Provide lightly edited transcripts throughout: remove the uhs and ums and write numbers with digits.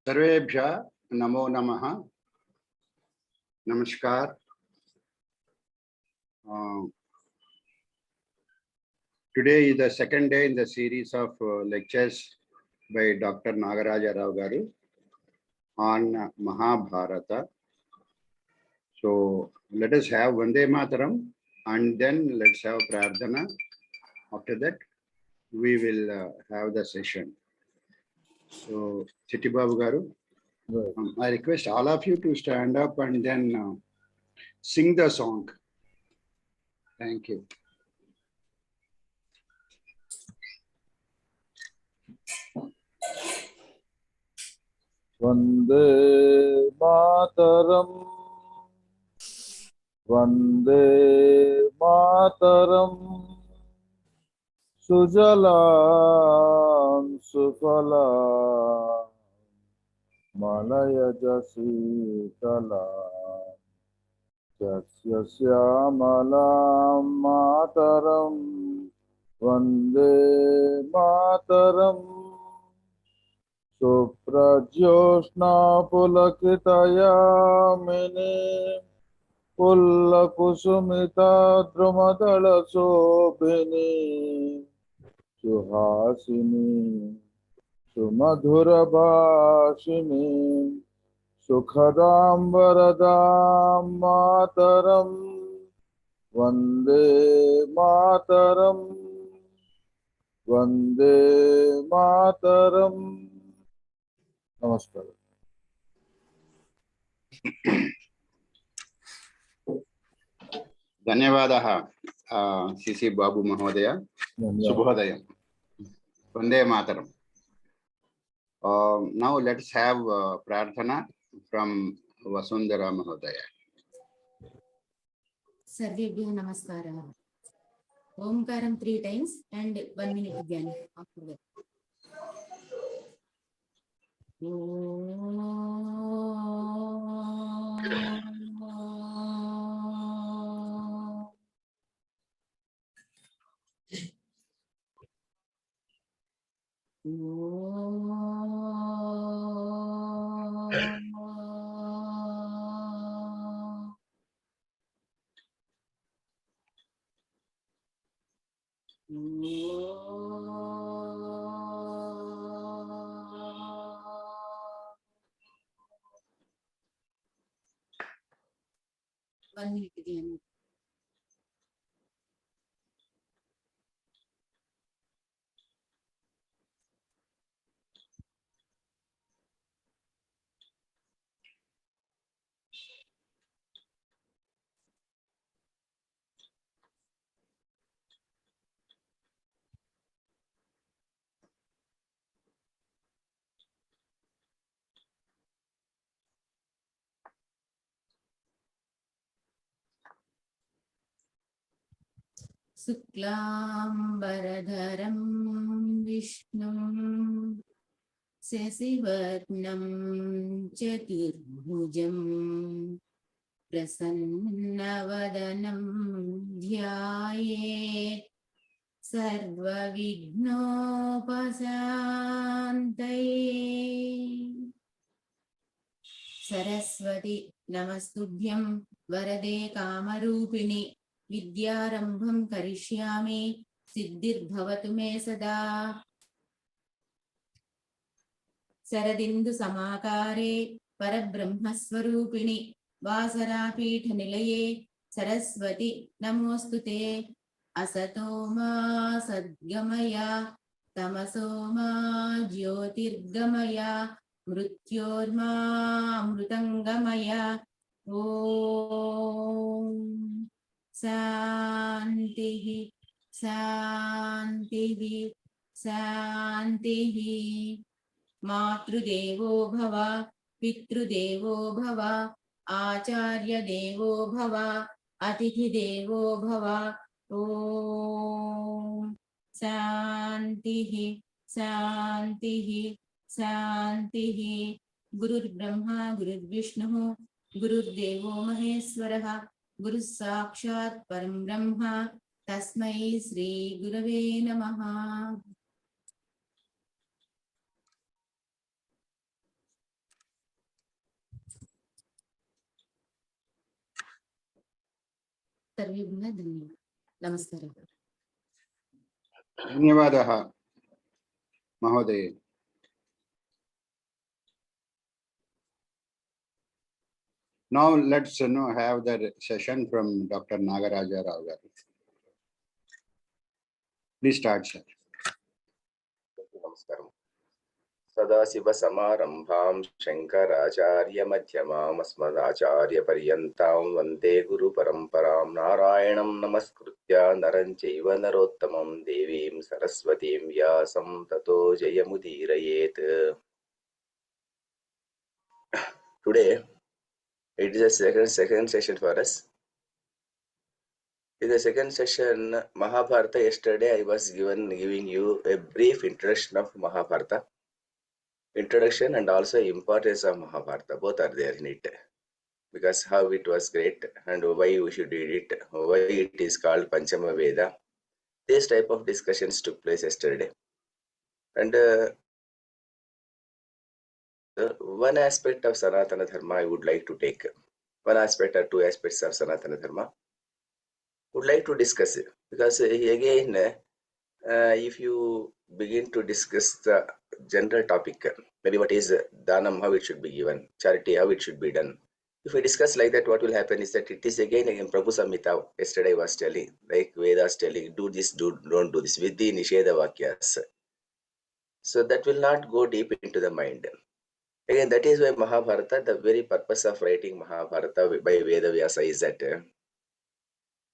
सर्वेभ्यः नमो नमः. Namaskar. Today is the second day in the series of lectures by Dr. Nagaraja garu on Mahabharata. So let us have Vande Mataram and then let's have Prarthana. After that, we will have the session. So, Chitti Babu garu, I request all of you to stand up and then sing the song. Thank you. Vande Mataram, Vande Mataram, Sujalam Sufalam, Malaya Jasitalam, Jasya Syamalam Mataram, Vande Mataram. Suprajyoshna pulakitayamini pullakusumita drumadala sobhini suhasini sumadhura bhashini sukhadam varadam mataram vande mataram vande mataram. Namaskar. धन्यवादः CC बाबू महोदय. Shubhodayam. Vande Mataram. Now let's have Prarthana from Vasundhara Mahodaya. Sarvebhyo Namaskara. Omkaram 3 times and 1 minute again after that. One minute again. Suklambaradharam Vishnum Sasivarnam Chaturbhujam Prasannavadanam Dhyayet Sarva Vignopasantaye. Saraswati Namastubhyam Varade Kamarupini Vidyarambham Karishyami Siddhir Bhavatu Me Sada. Saradindu Samakare Parabrahmaswarupini Vasarapitha Nilaye Saraswati Namostute. Asatoma Sadgamaya Tamasoma Jyotirgamaya Mrityorma Amrutangamaya. Om Santihi Santihi Santihi. Matrudevo Bhava Pitrudevo Bhava Acharya Devo Bhava Atithi Devo Bhava. Om Santihi Santihi Santihi. Guru Brahma Guru Vishnu Guru Devo Maheswaraha Guru Sakshat Param Brahma Tasmai Sri Gurave Namaha. सर्वेभ्यः धन्यवादः. नमस्कारः. धन्यवादः महोदय. Now let's have the session from Dr. Nagaraja Rao garu. Please start, sir. नमस्कारम्. सदाशिवसमारम्भां शङ्कराचार्यमध्यमाम् अस्मदाचार्यपर्यन्तां वन्दे गुरुपरम्परां. नारायणं नमस्कृत्य नरं चैव नरोत्तमं देवीं सरस्वतीं व्यासं ततो जयमुदीरयेत्. Today it is a second session for us. In the second session, Mahabharata. Yesterday I was giving you a brief introduction of Mahabharata. Introduction and also importance of Mahabharata, both are there in it, because how it was great and why we should read it, why it is called Panchama Veda. This type of discussions took place yesterday. And one aspect of Sanaatana Dharma I would like to take. One aspect or two aspects of Sanaatana Dharma would like to discuss it, because again, if you begin to discuss the general topic, maybe what is Dhanam, how it should be given, charity, how it should be done. If we discuss like that, what will happen is that it is again Prabhu Samhita. Yesterday I was telling, like Vedas telling, do this, don't do this, with the Nisheda Vakyas. So that will not go deep into the mind. Again, that is why Mahabharata, the very purpose of writing Mahabharata by Veda Vyasa is that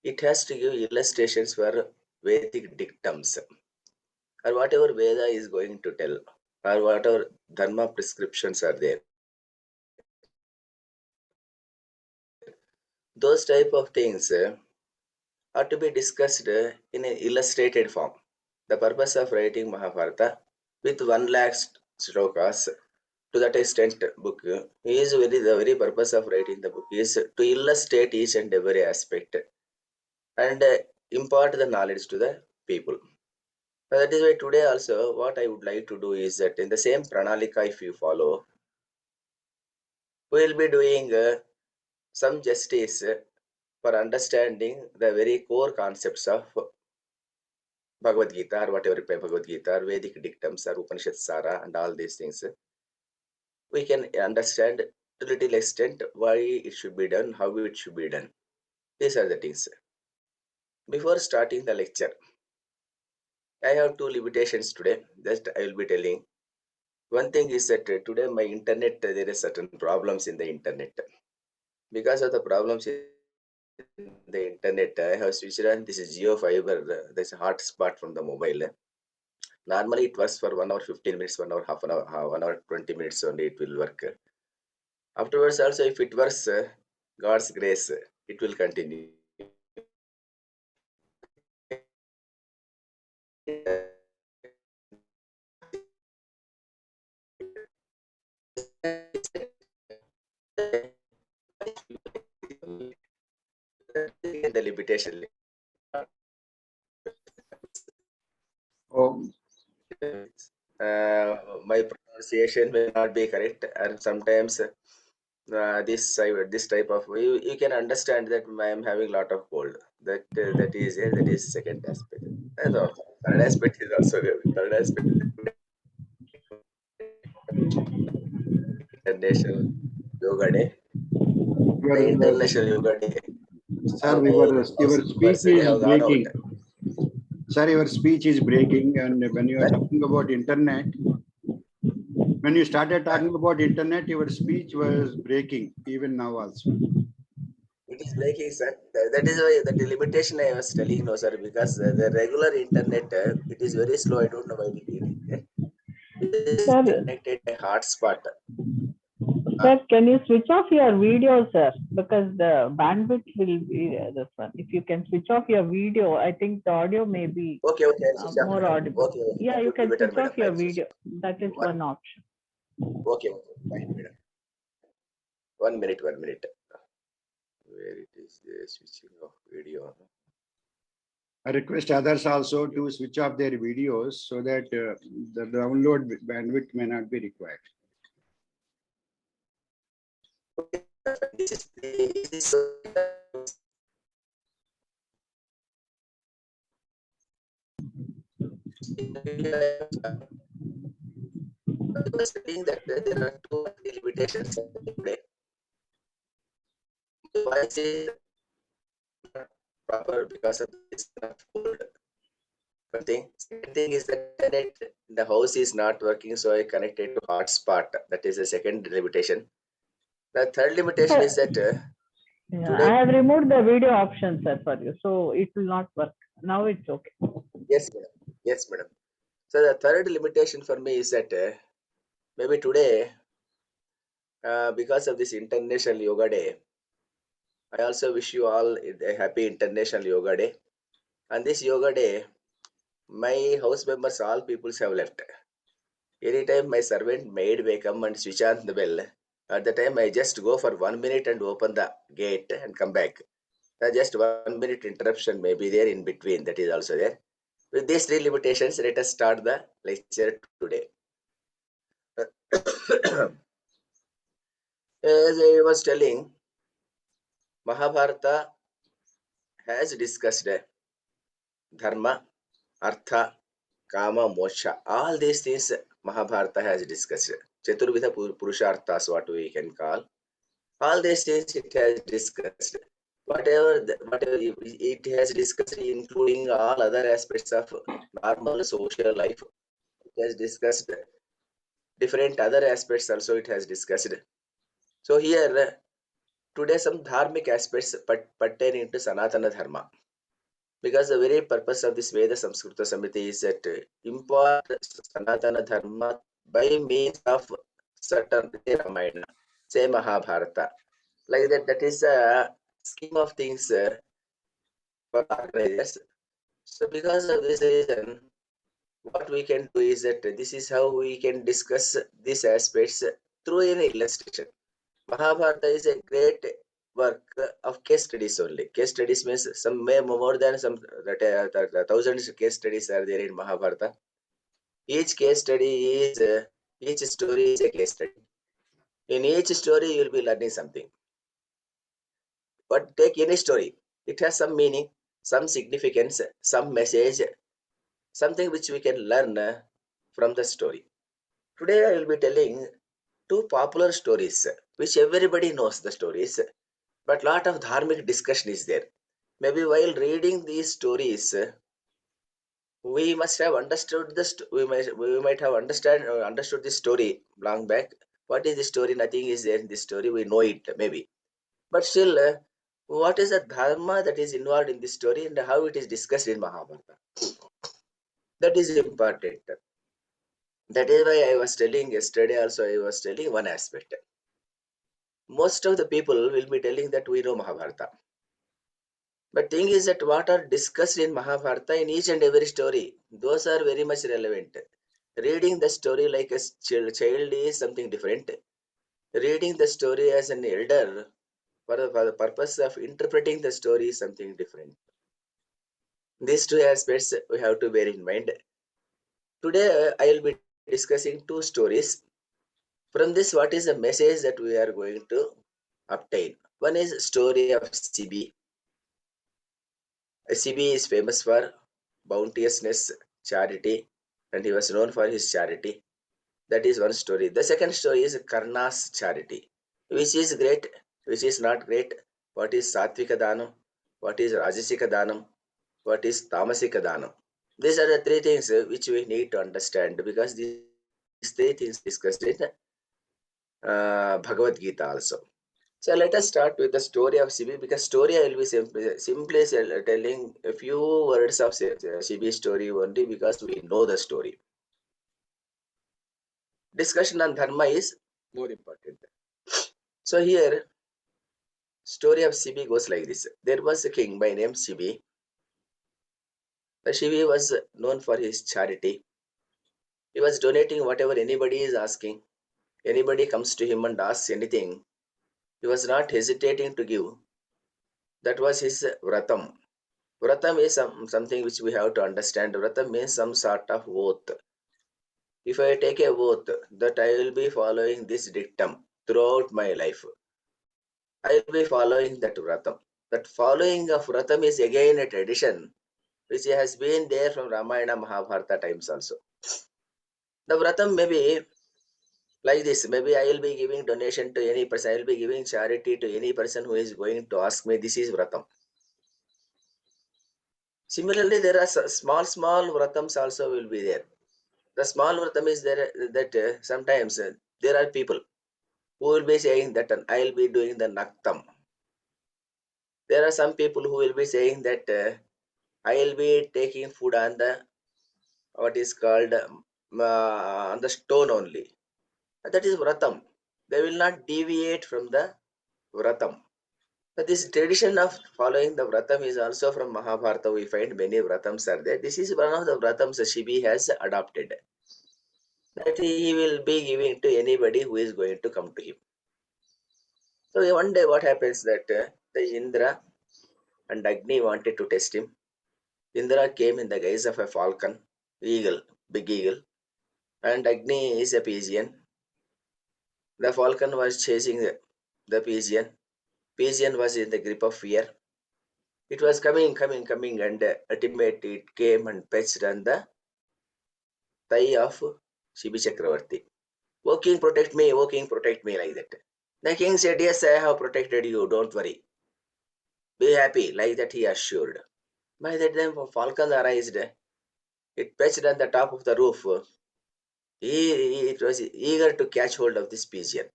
it has to give illustrations for Vedic dictums, or whatever Veda is going to tell, or whatever Dharma prescriptions are there. Those type of things are to be discussed in an illustrated form. The purpose of writing Mahabharata with 1 lakh shlokas, to that extent book, is the very purpose of writing the book is to illustrate each and every aspect and impart the knowledge to the people. That is why today also what I would like to do is that in the same pranalika, if you follow, we will be doing some justice for understanding the very core concepts of Bhagavad Gita, or whatever Bhagavad Gita, or Vedic dictums, or Upanishad Sara, and all these things. We can understand to little extent why it should be done, how it should be done. These are the things. Before starting the lecture, I have two limitations today. Just I will be telling. One thing is that today my internet, there is certain problems in the internet. Because of the problems in the internet, I have switched on this is Geo Fiber. There's a hotspot from the mobile. Normally it works for 1 hour 15 minutes, 1 hour half an hour, 1 hour 20 minutes only it will work. Afterwards also, if it works, God's grace, it will continue. The limitation. Oh, My pronunciation may not be correct, and sometimes this type of you can understand that I am having a lot of cold. That is second aspect. And the third aspect is also there. Third aspect, International Yoga Day. The your, International Yoga Day. sir, My your house speech members, they is have gone out. breaking. Sir, your speech is breaking, and when you are talking about internet, when you started talking about internet, your speech was breaking, even now also. It is breaking, sir. That is why that limitation I was telling, no, sir, because the regular internet, it is very slow. I don't know why it is. It is Sir, connected a hotspot. sir, can you switch off your video, sir? Because the bandwidth will be this one. If you can switch off your video, I think the audio may be Okay, I'll switch off, more madam. audible. Okay, Yeah, that you would be can better, switch off madam. your I'll switch video. off. That is one option. Okay, fine, madam. 1 minute, 1 minute. Where it is switching off video. I request others also to switch off their videos so that the download bandwidth may not be required. Okay, this is I was saying that there are 2 or 3 limitations today. The voice is not proper because of this old one thing. Second thing is that internet in the house is not working, so I connected to hotspot. That is the second limitation. The third limitation is that Yeah, today, I have removed the video option, sir, for you, so it will not work. Now it's okay. yes, madam. Yes, madam. So the third limitation for me is that maybe today, because of this International Yoga Day, I also wish you all a happy International Yoga Day. On this Yoga Day, my house members, all peoples have left. Anytime my servant maid may come and switch on the bell, at the time I just go for 1 minute and open the gate and come back. Just 1 minute interruption may be there in between, that is also there. With these 3 limitations, let us start the lecture today. As I was telling, Mahabharata has discussed Dharma, Artha, Kama, Moksha. All these things Mahabharata has discussed. Chaturvidha Purusharthas, what we can call. All these things it has discussed. Whatever it has discussed, including all other aspects of normal social life. It has discussed different other aspects also it has discussed. So here today some dharmic aspects pertaining to Sanaatana Dharma. Because the very purpose of this Veda Samskruti Samiti is that impart Sanaatana Dharma by means of certain Ramayana, say Mahabharata. Like that, that is a scheme of things for organizers. So because of this reason, what we can do is that this is how we can discuss these aspects through an illustration. Mahabharata is a great work of case studies only. Case studies means some may more than some thousands of case studies are there in Mahabharata. Each case study is each story is a case study. In each story, you will be learning something. But take any story, it has some meaning, some significance, some message, something which we can learn from the story. Today, I will be telling 2 popular stories, which everybody knows the stories, but lot of dharmic discussion is there. Maybe while reading these stories, we must have understood this. We might have understood this story long back. What is the story? Nothing is there in this story. We know it maybe, but still, what is the dharma that is involved in this story and how it is discussed in Mahabharata? That is important. That is why I was telling yesterday. Also, I was telling one aspect. Most of the people will be telling that we know Mahabharata. But thing is that what are discussed in Mahabharata in each and every story, those are very much relevant. Reading the story like a child is something different. Reading the story as an elder for the purpose of interpreting the story is something different. These 2 aspects we have to bear in mind. Today I will be discussing 2 stories. From this, what is the message that we are going to obtain? One is story of Sibi. Sibi is famous for bounteousness, charity, and he was known for his charity. That is one story. The second story is Karna's charity, which is great, which is not great. What is Satvika Danam? What is Rajasika Danam? What is Tamasika Danam? These are the 3 things which we need to understand, because these 3 things discussed in Bhagavad Gita also. So let us start with the story of Sibi, because story I will be simply telling a few words of Sibi story only because we know the story. Discussion on Dharma is more important. So here, story of Sibi goes like this. There was a king by name Sibi. The Sibi was known for his charity. He was donating whatever anybody is asking. Anybody comes to him and asks anything, he was not hesitating to give. That was his vratam. Vratam is something which we have to understand. Vratam means some sort of oath. If I take a oath that I will be following this dictum throughout my life, I will be following that vratam. That following of vratam is again a tradition which has been there from Ramayana, Mahabharata times also. The vratam may be like this. Maybe I will be giving donation to any person. I will be giving charity to any person who is going to ask me. This is vratam. Similarly, there are small vratams also will be there. The small vratam is there that sometimes there are people who will be saying that I will be doing the naktam. There are some people who will be saying that I will be taking food on the what is called on the stone only. That is vratam. They will not deviate from the vratam. But this tradition of following the vratam is also from Mahabharata. We find many vratams are there. This is one of the vratams Shibi has adopted. That he will be giving to anybody who is going to come to him. So one day what happens that the Indra and Agni wanted to test him. Indra came in the guise of a falcon, eagle, big eagle, and Agni is a pigeon. The falcon was chasing the pigeon. Pigeon was in the grip of fear. It was coming, and ultimately it came and perched on the thigh of Shibi Chakravarti. O king, protect me, like that. The king said, yes, I have protected you, don't worry. Be happy, like that he assured. By that time, falcon arose. It perched on the top of the roof. It was eager to catch hold of this pigeon.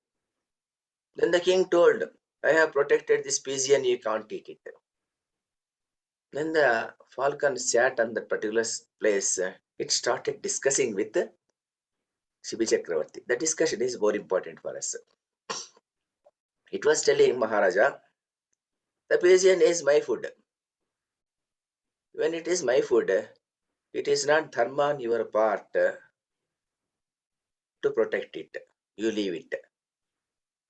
Then the king told, I have protected this pigeon, you can't eat it. Then the falcon sat on that particular place. It started discussing with Shibi Chakravarti. The discussion is more important for us. It was telling Maharaja, the pigeon is my food. When it is my food, it is not dharma on your part to protect it. You leave it.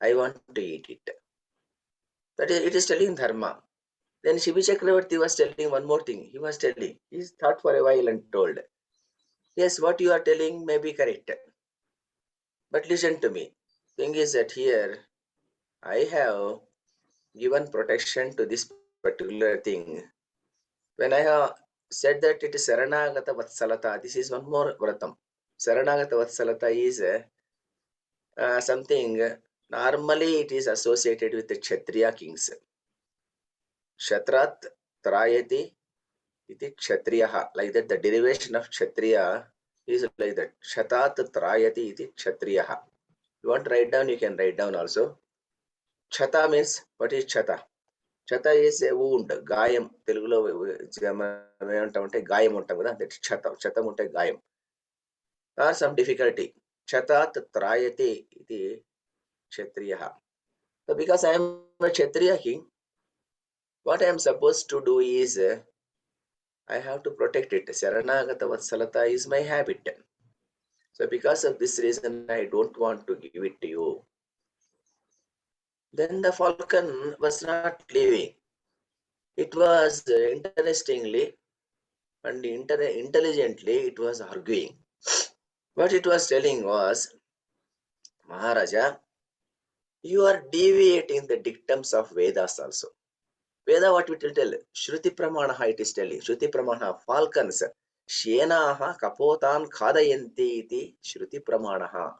I want to eat it. That is, it is telling dharma. Then Shibi Chakravarti was telling one more thing. He was telling, he thought for a while and told, yes, what you are telling may be correct. But listen to me. Thing is that here, I have given protection to this particular thing. When I have said that it is Saranagata Vatsalata, this is one more vratam. Saranagata Vatsalata is something, normally it is associated with the Kshatriya kings. Kshatrat Trayati iti Kshatriyaha. Like that, the derivation of Kshatriya is like that. Kshatat Trayati iti Kshatriyaha. You want to write down, you can write down also. Chata means, what is Chata? Chata is a wound, Gayam. Telugulo ఏమంటామంటే గాయం ఉంటాం కదా, that చతం ఉంటే గాయం. Or some difficulty. Chatat trayate iti kshatriyaha. So because I am a Kshatriya king, what I am supposed to do is I have to protect it. Saranagata Vatsalata is my habit. So because of this reason, I don't want to give it to you. Then the falcon was not leaving. It was interestingly and intelligently, it was arguing. What it was telling was, Maharaja, you are deviating the dictums of Vedas also. Veda, what it will tell? Shruti Pramanaha, it is telling. Shruti Pramanaha, falcons. Shenaha kapotan khadayanti iti Shruti Pramanaha.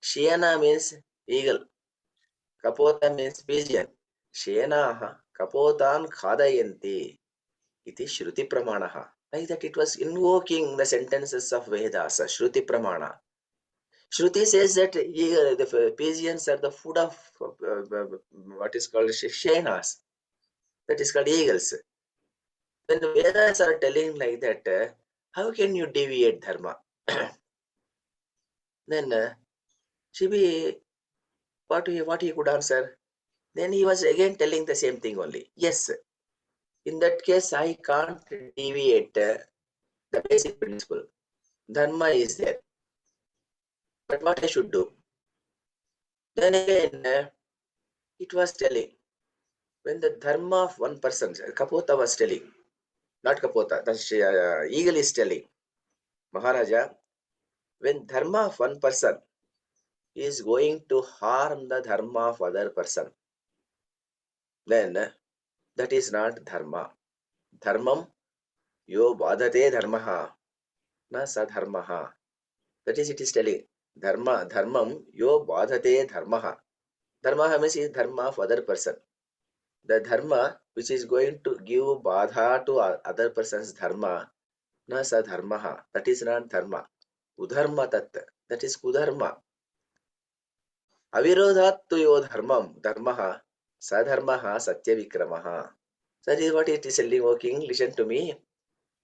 Shena means eagle. Kapota means pigeon. Shenaha kapotan khadayanti iti Shruti Pramanaha. Like that, it was invoking the sentences of Vedas, Shruti Pramana. Shruti says that the pigeons are the food of what is called shenas. That is called eagles. When the Vedas are telling like that, how can you deviate dharma? Then Shibi, what he could answer? Then he was again telling the same thing only. Yes, in that case, I can't deviate the basic principle. Dharma is there. But what I should do? Then again, it was telling, when the dharma of one person, Kapota was telling, not Kapota, the eagle is telling, Maharaja, when dharma of one person is going to harm the dharma of other person, then that is not dharma. Dharmam yo badhate dharmaha na sadharmaha. That is, it is telling dharmam yo badhate dharmaha. Dharma means is dharma of other person. The dharma which is going to give badha to other person's dharma, na sadharmaha. That is not dharma. Udharma tat. That is kudharma. Avirodhat to yo dharmaha, sadharmaha satya vikramaha. That is what it is telling, O king. Listen to me.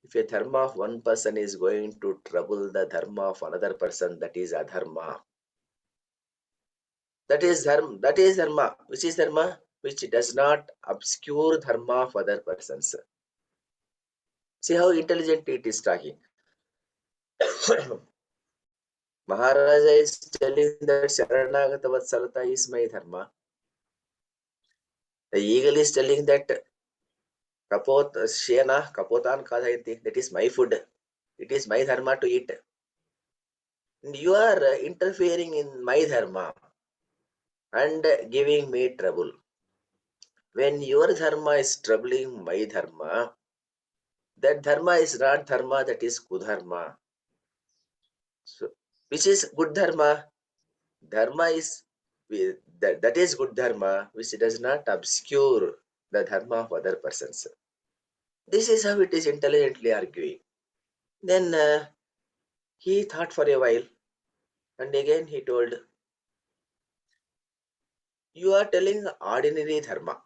If a dharma of one person is going to trouble the dharma of another person, that is adharma. That is dharma. That is dharma. Which is dharma? Which does not obscure dharma of other persons. See how intelligent it is talking. Maharaja is telling that Sharanagata Vatsalata is my dharma. The eagle is telling that kapotan kadayanti, that is my food. It is my dharma to eat. And you are interfering in my dharma and giving me trouble. When your dharma is troubling my dharma, that dharma is not dharma, that is kudharma. So, which is good dharma? Dharma is that is good dharma, which does not obscure the dharma of other persons. This is how it is intelligently arguing. Then he thought for a while, and again he told, you are telling ordinary dharma,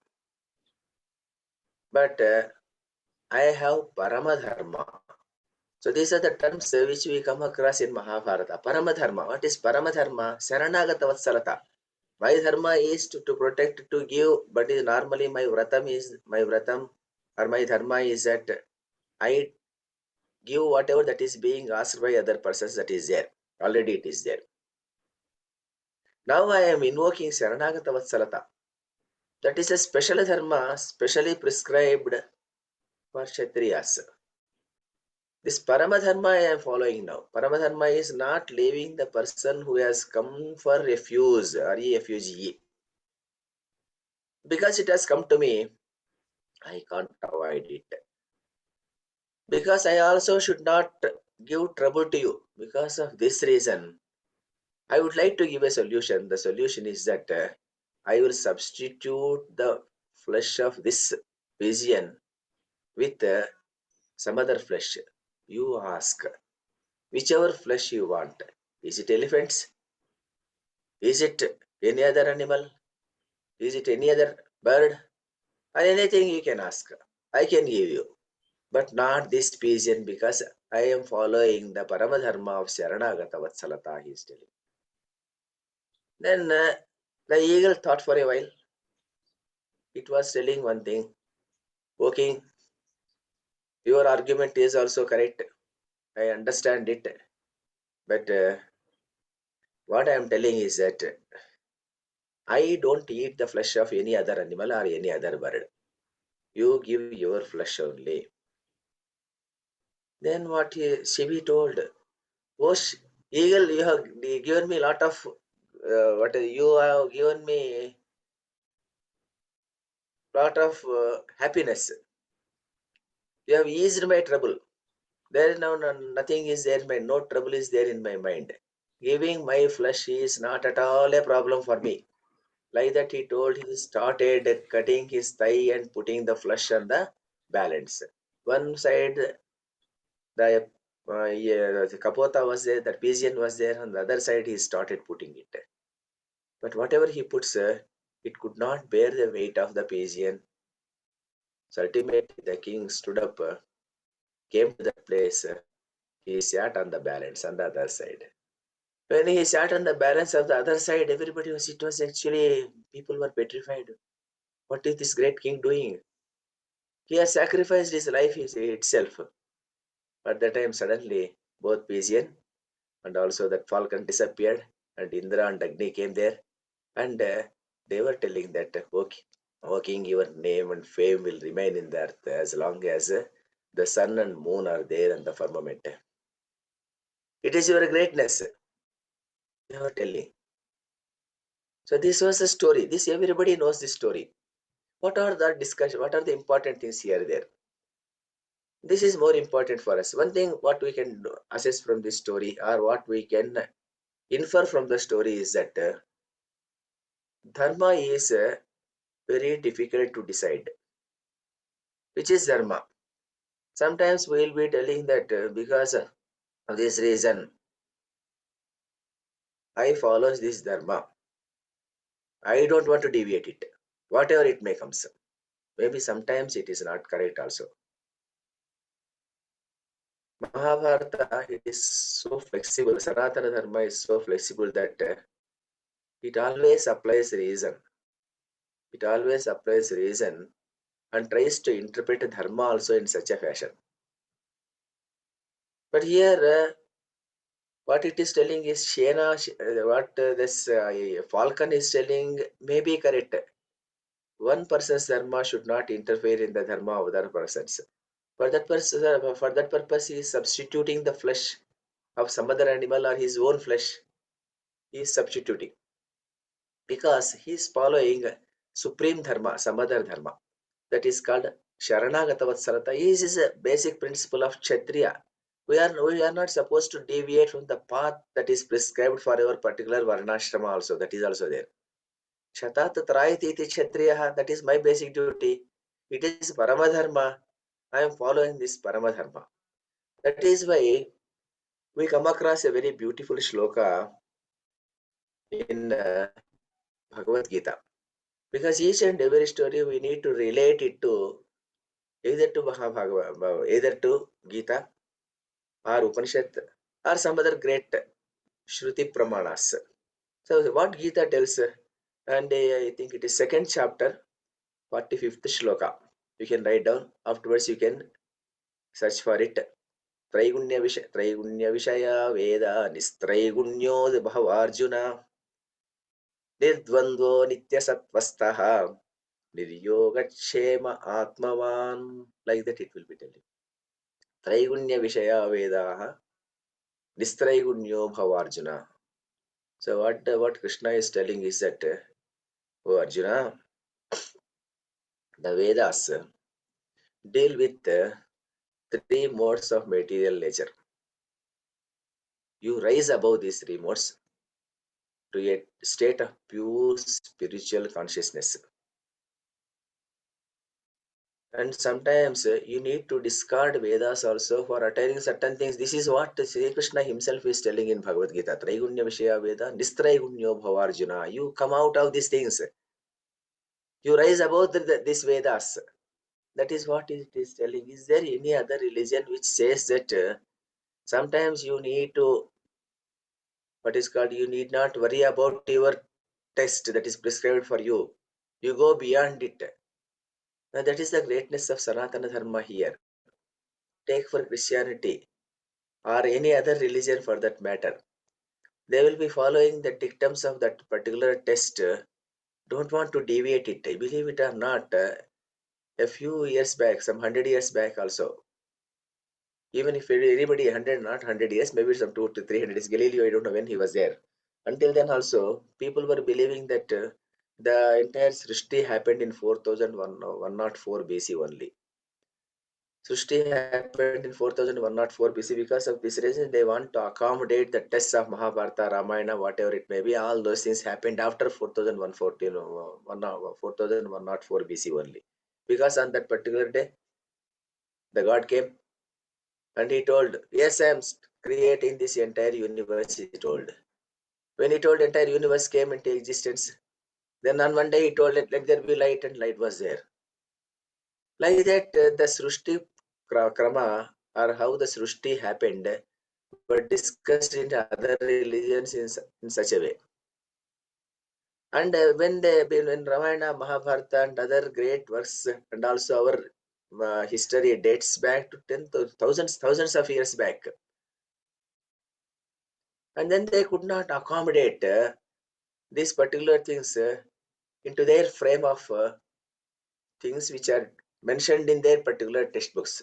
but I have parama dharma. So these are the terms which we come across in Mahabharata. Parama dharma. What is parama dharma? Saranagata vatsalata. My dharma is to protect, to give, but is normally my vratam or my dharma is that I give whatever that is being asked by other persons, that is there. Already it is there. Now I am invoking Saranagata vatsalata. That is a special dharma, specially prescribed for Kshatriyas. This Paramadharma I am following now. Paramadharma is not leaving the person who has come for refuge or a refugee. Because it has come to me, I can't avoid it. Because I also should not give trouble to you. Because of this reason, I would like to give a solution. The solution is that I will substitute the flesh of this pigeon with some other flesh. You ask, whichever flesh you want. Is it elephants? Is it any other animal? Is it any other bird? Or anything you can ask. I can give you. But not this pigeon, because I am following the Paramadharma of Sharanagata Vatsalata, he is telling. Then the eagle thought for a while. It was telling one thing. Okay, your argument is also correct. I understand it. But what I am telling is that I don't eat the flesh of any other animal or any other bird. You give your flesh only. Then what Shivi told, oh eagle, you have given me a lot of, you have given me lot of happiness. You have eased my trouble. There is now nothing is there, no trouble is there in my mind. Giving my flesh is not at all a problem for me. Like that he told, he started cutting his thigh and putting the flesh on the balance. One side, the kapota was there, the pigeon was there, on the other side he started putting it. But whatever he puts, it could not bear the weight of the pigeon. So ultimately the king stood up, came to that place, he sat on the balance on the other side. When he sat on the balance of the other side, everybody was, it was actually, people were petrified. What is this great king doing? He has sacrificed his life itself. At that time, suddenly, both pigeon and also that falcon disappeared, and Indra and Agni came there, and they were telling that, O king, your name and fame will remain in the earth as long as the sun and moon are there in the firmament. It is your greatness, they were telling. So this was a story. This everybody knows this story. What are the discussion? What are the important things here there? This is more important for us. One thing what we can assess from this story, or what we can infer from the story, is that dharma is very difficult to decide. Which is dharma? Sometimes we will be telling that because of this reason, I follow this dharma. I don't want to deviate it, whatever it may come. Maybe sometimes it is not correct also. Mahabharata, it is so flexible. Sanaatana Dharma is so flexible that it always applies reason. It always applies reason and tries to interpret Dharma also in such a fashion. But here, what it is telling is Shena, what this falcon is telling may be correct. One person's Dharma should not interfere in the Dharma of other persons. For that purpose, he is substituting the flesh of some other animal or his own flesh. He is substituting because he is following supreme dharma, some other dharma, that is called Sharanagatavatsalata. This is a basic principle of Kshatriya. We are not supposed to deviate from the path that is prescribed for our particular varnashrama also. That is also there. Shatat Trayati iti Kshatriya, that is my basic duty. It is Paramadharma. I am following this Paramadharma. That is why we come across a very beautiful shloka in Bhagavad Gita. Because each and every story we need to relate it to either to Mahabharata, either to Gita or Upanishad or some other great Shruti Pramanas. So what Gita tells, and I think it is second chapter, 45th shloka. You can write down. Afterwards you can search for it. Traigunya Vishaya Veda Nistraigunyo Bhavarjuna Nirdvandvo Nityasattvastaha Niryogakshema Atmavan. Like that it will be telling. Traigunya Vishaya Vedaha Nistraigunyo Bhavarjuna. So what Krishna is telling is that, oh Arjuna, the Vedas deal with three modes of material nature. You rise above these three modes to a state of pure spiritual consciousness. And sometimes you need to discard Vedas also for attaining certain things. This is what Sri Krishna himself is telling in Bhagavad Gita. Traigunya Vishaya Veda, Nistraigunyo Bhavarjuna. You come out of these things. You rise above these Vedas. That is what it is telling. Is there any other religion which says that sometimes you need to, what is called, you need not worry about your test that is prescribed for you. You go beyond it. Now that is the greatness of Sanaatana Dharma here. Take for Christianity or any other religion for that matter. They will be following the dictums of that particular test. Don't want to deviate it. Believe it or not, a few years back, some 100 years back also, even if anybody 100, not 100 years, maybe some 200 to 300 years, Galileo, I don't know when he was there. Until then also, people were believing that the entire Srishti happened in 4104 BC only. Srishti happened in 4104 BC. Because of this reason, they want to accommodate the tests of Mahabharata, Ramayana, whatever it may be. All those things happened after 4104 BC only. Because on that particular day, the God came and he told, yes, I am creating this entire universe, he told. When he told entire universe came into existence, then on one day he told, let there be light, and light was there. Like that, the Srushti Krama, or how the Srushti happened, were discussed in other religions in such a way. And when Ramayana, Mahabharata, and other great works, and also our history dates back to thousands of years back. And then they could not accommodate these particular things into their frame of things which are mentioned in their particular textbooks,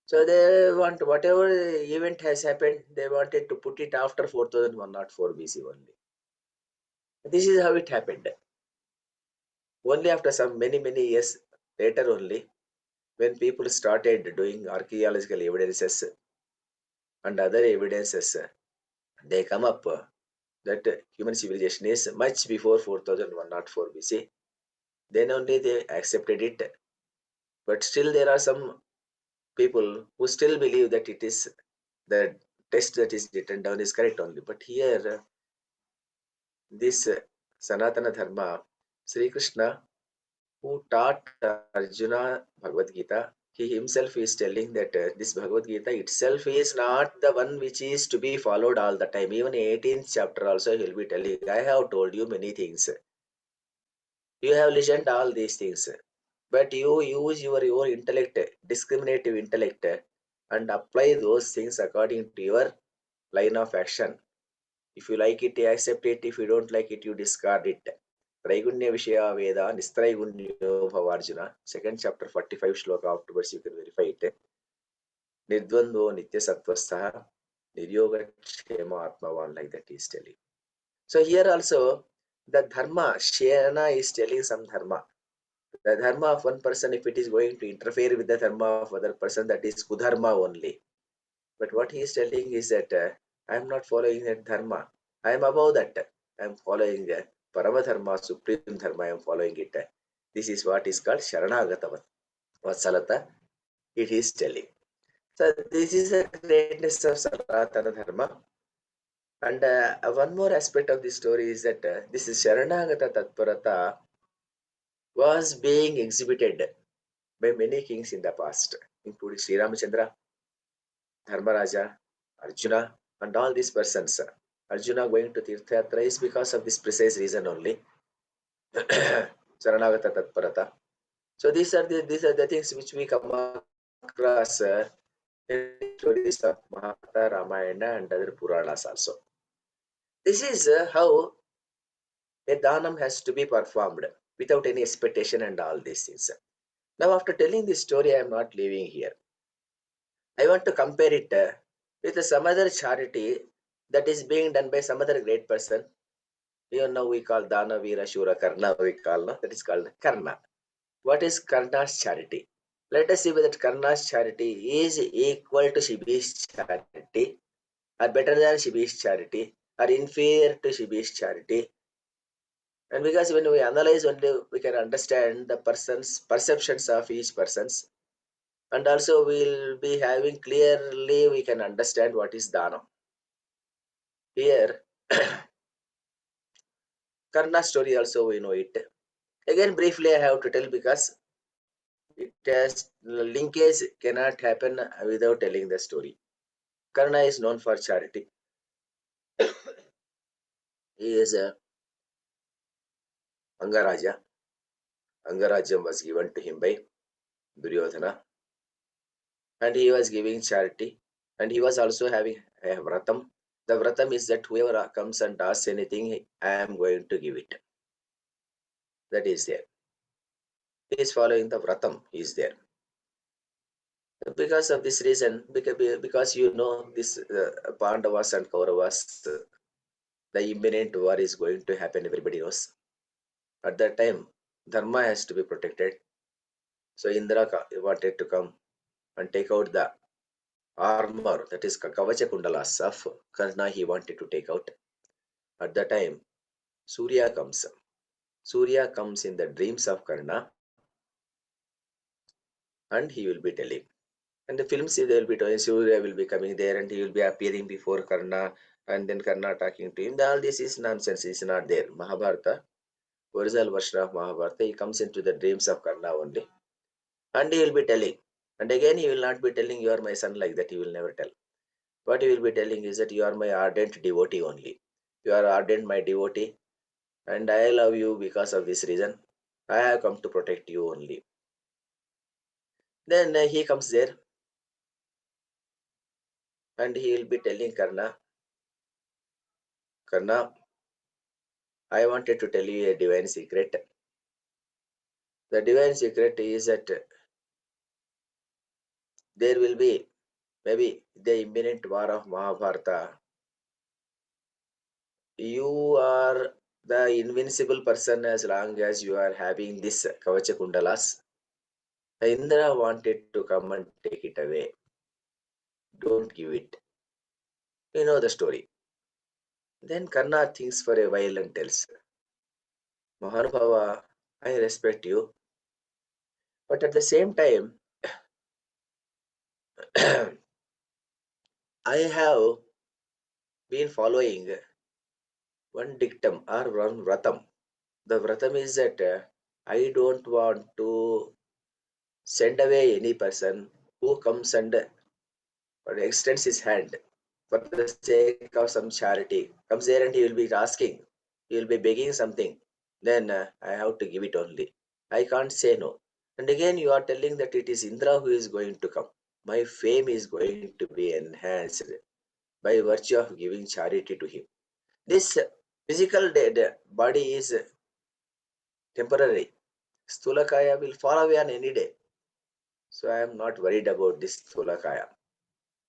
So they want whatever event has happened, they wanted to put it after 4104 BC only. This is how it happened. Only after some many years later only, when people started doing archaeological evidences and other evidences, they come up that human civilization is much before 4104 BC. Then only they accepted it. But still there are some people who still believe that it is the text that is written down is correct only. But here, this Sanatana Dharma, Sri Krishna, who taught Arjuna Bhagavad Gita, he himself is telling that this Bhagavad Gita itself is not the one which is to be followed all the time. Even 18th chapter also he will be telling, I have told you many things. You have listened all these things. But you use your intellect, discriminative intellect, and apply those things according to your line of action. If you like it, you accept it. If you don't like it, you discard it. Traigunya Vishaya Veda, Nistraigunya Bhavarjuna, second chapter 45 shloka afterwards, you can verify it. Nidvando Nitya Sattvastaha, Niryoga Kshema Atmavan, like that he is telling. So here also, the Dharma, Shena is telling some Dharma. The Dharma of one person, if it is going to interfere with the Dharma of other person, that is Kudharma only. But what he is telling is that I am not following that Dharma. I am above that. I am following Parama Dharma, Supreme Dharma. I am following it. This is what is called Sharanagata Vatsalata. It is telling. So this is the greatness of Sanatana Dharma. And one more aspect of this story is that this is Sharanagata Tatparata was being exhibited by many kings in the past, including Sri Ramachandra, Dharmaraja, Arjuna, and all these persons. Arjuna going to Tirthayatra is because of this precise reason only. Saranagata Tatparata. So these are the things which we come across in stories of Mahabharata, Ramayana, and other Puranas also. This is how a Dhanam has to be performed without any expectation and all these things. Now, after telling this story, I am not leaving here. I want to compare it with some other charity that is being done by some other great person. You know, we call Dana, Veera, Shura, Karna, we call, no? That is called Karna. What is Karna's charity? Let us see whether Karna's charity is equal to Shibi's charity, or better than Shibi's charity, or inferior to Shibi's charity. And because when we analyze only, we can understand the person's perceptions of each person's. And also we'll be having clearly, we can understand what is Dana. Here, Karna story also we know it. Again, briefly I have to tell because it has linkage cannot happen without telling the story. Karna is known for charity. He is a Angaraja. Angarajam was given to him by Duryodhana. And he was giving charity. And he was also having a vratam. The vratam is that whoever comes and asks anything, I am going to give it. That is there. He is following the vratam, he is there. Because of this reason, because you know this Pandavas and Kauravas, the imminent war is going to happen, everybody knows. At that time, Dharma has to be protected. So Indra wanted to come and take out the armor, that is Kavacha Kundalas of Karna, he wanted to take out. At that time, Surya comes. Surya comes in the dreams of Karna and he will be telling. And the films, they will be telling, Surya will be coming there and he will be appearing before Karna and then Karna talking to him. All this is nonsense, it's not there. Mahabharata, original version of Mahabharata, he comes into the dreams of Karna only. And he will be telling. And again, he will not be telling, you are my son, like that, he will never tell. What he will be telling is that you are my ardent devotee only. You are ardent, my devotee, and I love you because of this reason. I have come to protect you only. Then he comes there and he will be telling Karna, Karna, I wanted to tell you a divine secret. The divine secret is that there will be maybe the imminent war of Mahabharata. You are the invincible person as long as you are having this Kavacha Kundalas. Indra wanted to come and take it away. Don't give it. You know the story. Then Karna thinks for a while and tells, Mahanubhava, I respect you, but at the same time, I have been following one dictum or one vratam. The vratam is that I don't want to send away any person who comes and extends his hand for the sake of some charity, comes there and he will be asking, he will be begging something, then I have to give it only. I can't say no. And again, you are telling that it is Indra who is going to come. My fame is going to be enhanced by virtue of giving charity to him. This physical body is temporary. Stulakaya will fall away on any day. So I am not worried about this Stulakaya.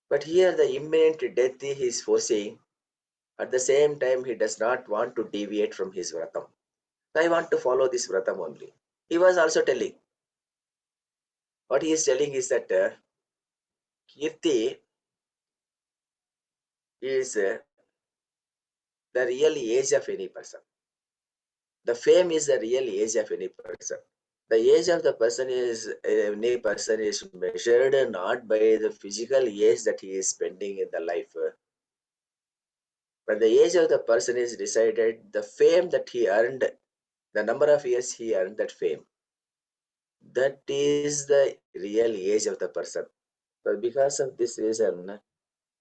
But here the imminent death he is foreseeing. At the same time, he does not want to deviate from his vratam. I want to follow this vratam only. He was also telling. What he is telling is that Kirti is the real age of any person. The fame is the real age of any person. The age of the person is any person is measured not by the physical age that he is spending in the life, but the age of the person is decided the fame that he earned, the number of years he earned that fame. That is the real age of the person. But because of this reason,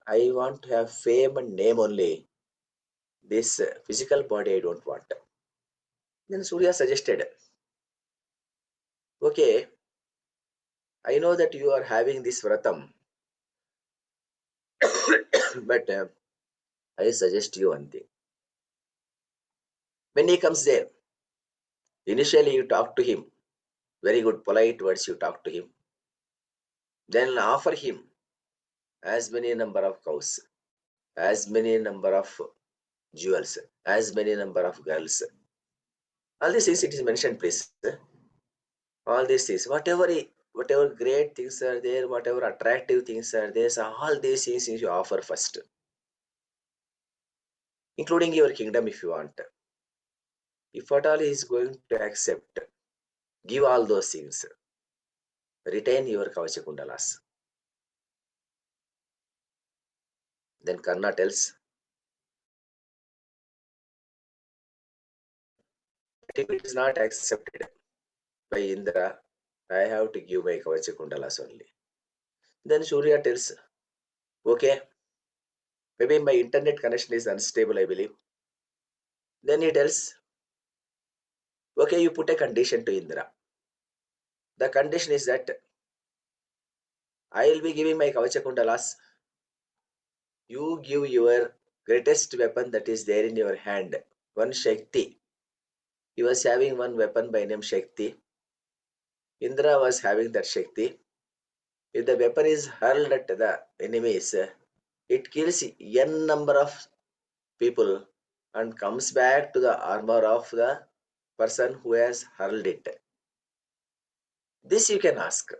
I want to have fame and name only. This physical body I don't want. Then Surya suggested, okay, I know that you are having this vratam, but I suggest you one thing. When he comes there, initially you talk to him, very good, polite words you talk to him. Then offer him as many number of cows, as many number of jewels, as many number of girls. All these things it is mentioned, please. All these things, whatever great things are there, whatever attractive things are there, so all these things you offer first, including your kingdom if you want. If at all he is going to accept, give all those things. Retain your Kavachakundalas. Then Karna tells, if it is not accepted by Indra, I have to give my Kavachakundalas only. Then Surya tells, okay, maybe my internet connection is unstable, I believe. Then he tells, okay, you put a condition to Indra. The condition is that I will be giving my Kavachakundalas. You give your greatest weapon that is there in your hand, one Shakti. He was having one weapon by name Shakti. Indra was having that Shakti. If the weapon is hurled at the enemies, it kills n number of people and comes back to the armor of the person who has hurled it. This you can ask.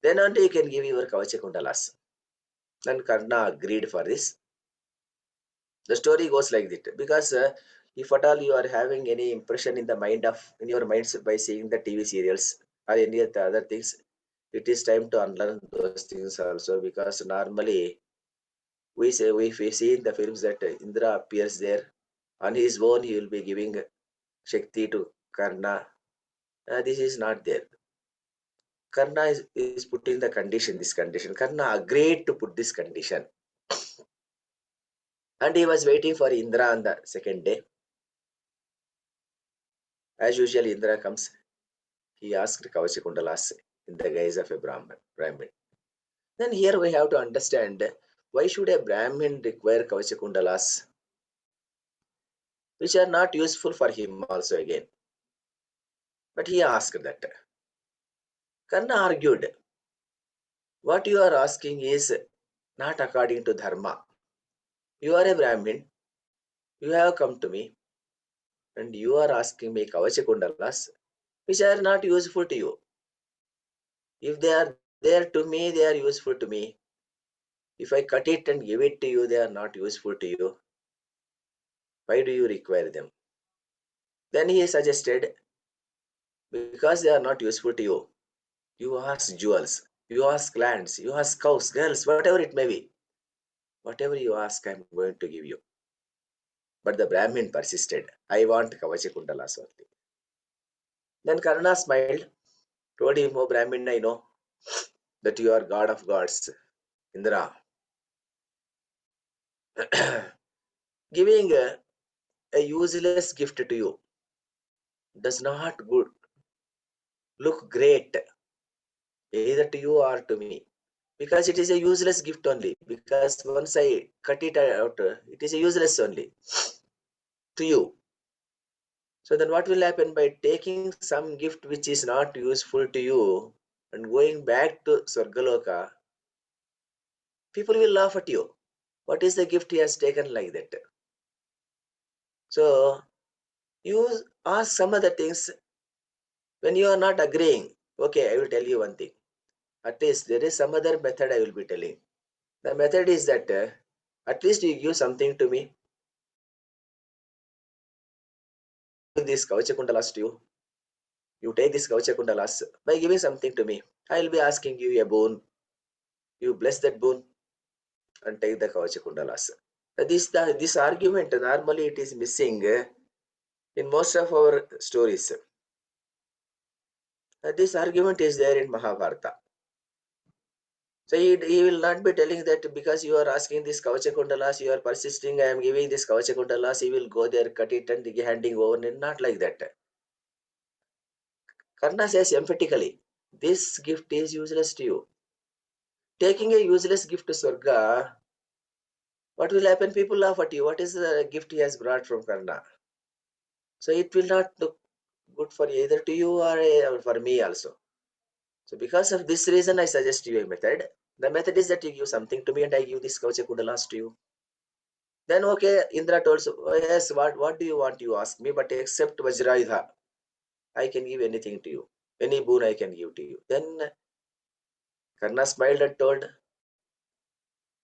Then only you can give your Kavachakundalas. Then Karna agreed for this. The story goes like that, because if at all you are having any impression in your minds by seeing the TV serials or any of the other things, it is time to unlearn those things also, because normally we see in the films that Indra appears there on his own, he will be giving Shakti to Karna. This is not there. Karna is putting the condition, this condition. Karna agreed to put this condition. And he was waiting for Indra on the second day. As usual, Indra comes. He asked Kavachakundalas in the guise of a Brahmin. Then here we have to understand, why should a Brahmin require Kavachakundalas, which are not useful for him also again. But he asked that. Karna argued, what you are asking is not according to Dharma. You are a Brahmin. You have come to me and you are asking me Kavachakundalas, which are not useful to you. If they are there to me, they are useful to me. If I cut it and give it to you, they are not useful to you. Why do you require them? Then he suggested, because they are not useful to you, you ask jewels, you ask lands, you ask cows, girls, whatever it may be. Whatever you ask, I am going to give you. But the Brahmin persisted. I want Kavacha Kundalas only. Then Karna smiled, told him, oh Brahmin, I know that you are God of gods, Indra. Giving a useless gift to you does not look great, either to you or to me, because it is a useless gift only. Because once I cut it out, it is a useless only to you. So then what will happen? By taking some gift which is not useful to you and going back to Swargaloka, people will laugh at you. What is the gift he has taken like that? So you ask some other things when you are not agreeing. Okay, I will tell you one thing. At least there is some other method I will be telling. The method is that at least you give something to me. This Kavachakundalas to you. You take this Kavachakundalas by giving something to me. I will be asking you a boon. You bless that boon and take the Kavachakundalas. This argument, normally it is missing in most of our stories. This argument is there in Mahabharata. So he will not be telling that because you are asking this Kavachakundalas, you are persisting, I am giving this Kavachakundalas, he will go there, cut it and handing over. Not like that. Karna says emphatically, this gift is useless to you. Taking a useless gift to Swarga, what will happen? People laugh at you. What is the gift he has brought from Karna? So it will not look good for either to you or for me also. So because of this reason, I suggest you a method. The method is that you give something to me and I give this Kavachakundalas to you. Then okay, Indra told, oh, yes, what do you want? You ask me, but except Vajrayudha, I can give anything to you. Any boon I can give to you. Then Karna smiled and told,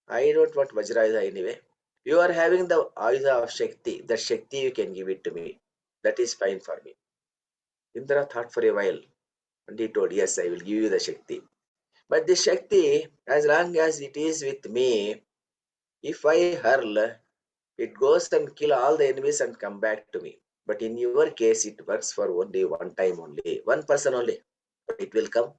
I don't want Vajrayudha anyway. You are having the Ayudha of Shakti. The Shakti you can give it to me. That is fine for me. Indra thought for a while and he told, yes, I will give you the Shakti. But this Shakti, as long as it is with me, if I hurl, it goes and kill all the enemies and come back to me. But in your case, it works for only one time only, one person only. But it will come.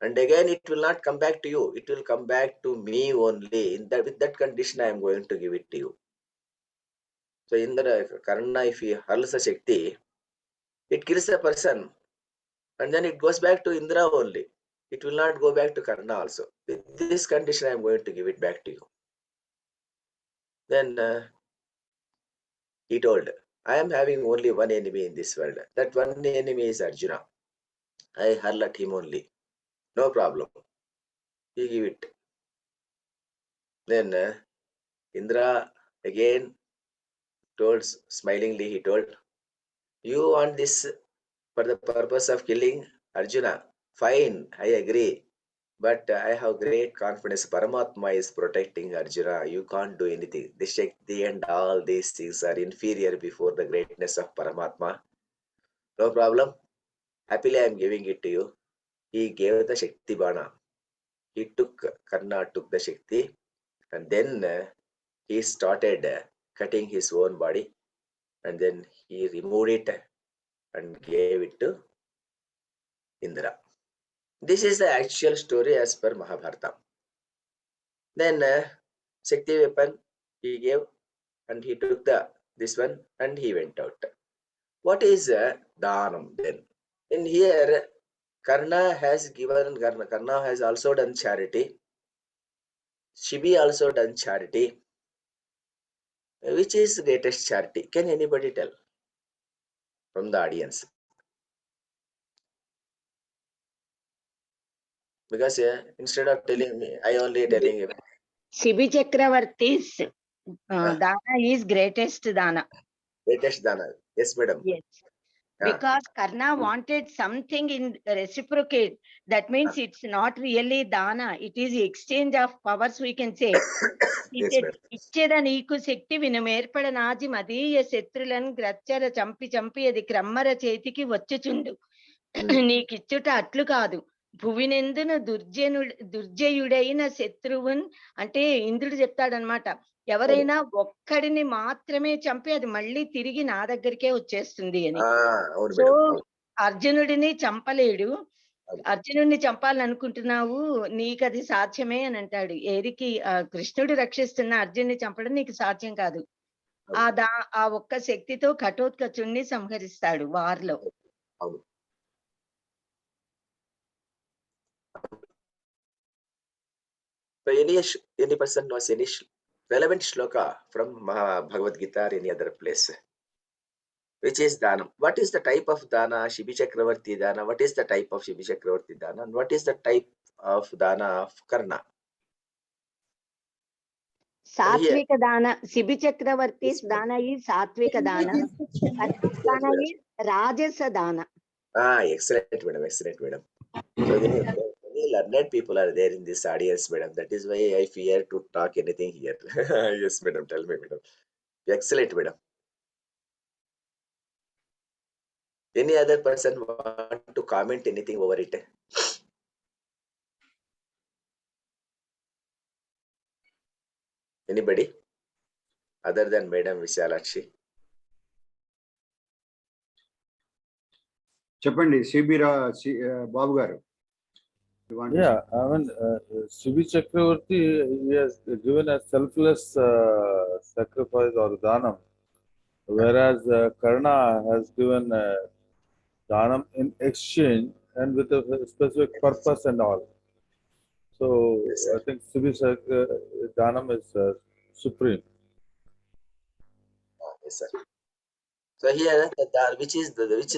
And again, it will not come back to you. It will come back to me only. With that condition, I am going to give it to you. So in the Karna, if he hurls a Shakti, it kills a person. And then it goes back to Indra only. It will not go back to Karna also. With this condition, I am going to give it back to you. Then he told, I am having only one enemy in this world. That one enemy is Arjuna. I hurl at him only. No problem. He give it. Then Indra again told, smilingly, he told, you want this for the purpose of killing Arjuna? Fine, I agree. But I have great confidence. Paramatma is protecting Arjuna. You can't do anything. The Shakti and all these things are inferior before the greatness of Paramatma. No problem. Happily, I am giving it to you. He gave the Shakti Bana. Karna took the Shakti, and then he started cutting his own body, and then he removed it and gave it to Indra. This is the actual story as per Mahabharata. Then Shakti weapon he gave, and he took this one and he went out. What is Dhanam then? In here, Karna has also done charity. Shibi also done charity. Which is greatest charity? Can anybody tell from the audience? Because instead of telling me, I only telling you. Shibi Chakravarti's Dana is greatest Dana. Greatest Dana. Yes, madam. Yes. Because Karna wanted something in reciprocate. That means it's not really dana. It is exchange of powers, we can say. Yes, madam. ఇచ్చేద నీకు శక్తి విను మేర్పడ నాజి మదీయ శత్రులను గ్రచ్చర చంపి చంపి అది క్రమ్మర చేతికి వచ్చుచుండు నీకిచ్చుట అట్లు కాదు భువినెందున దుర్జయుడైన శత్రువున్ అంటే ఇంద్రుడు చెప్తాడనమాట. ఎవరైనా ఒక్కడిని మాత్రమే చంపి అది మళ్ళీ తిరిగి నా దగ్గరికే వచ్చేస్తుంది అని. సో అర్జునుడిని చంపలేడు. అర్జునుడిని చంపాలని అనుకుంటున్నావు, నీకు అది సాధ్యమే అని అంటాడు. ఏరికి కృష్ణుడు రక్షిస్తున్న అర్జునుడిని చంపడం నీకు సాధ్యం కాదు. ఆ ఒక్క శక్తితో ఘటోత్కచుణ్ణి సంహరిస్తాడు వార్లో. So any person knows any relevant shloka from Bhagavad Gita or any other place, which is dana. What is the type of dana? Shibi Chakravarti dana. What is the type of Shibi Chakravarti dana? And what is the type of dana of Karna? Satvika dana. Shibi Chakravarti's dana is Satvika dana. Dana is Rajasa dana. Excellent, madam. Excellent, madam. So many learned people are there in this audience, madam. That is why I fear to talk anything here. Yes, madam. Tell me, madam. Excellent, madam. Any other person want to comment anything over it? Anybody other than Madam Vishalakshi? చెప్పండి సిబిరా బాబు గారు. Yeah, I mean, Shibi Chakravarti, he has given a selfless sacrifice or dhanam, whereas Karna has given dhanam in exchange and with a specific purpose and all. So Yes, I think Shibi dhanam is supreme. Yes, sir. So here, which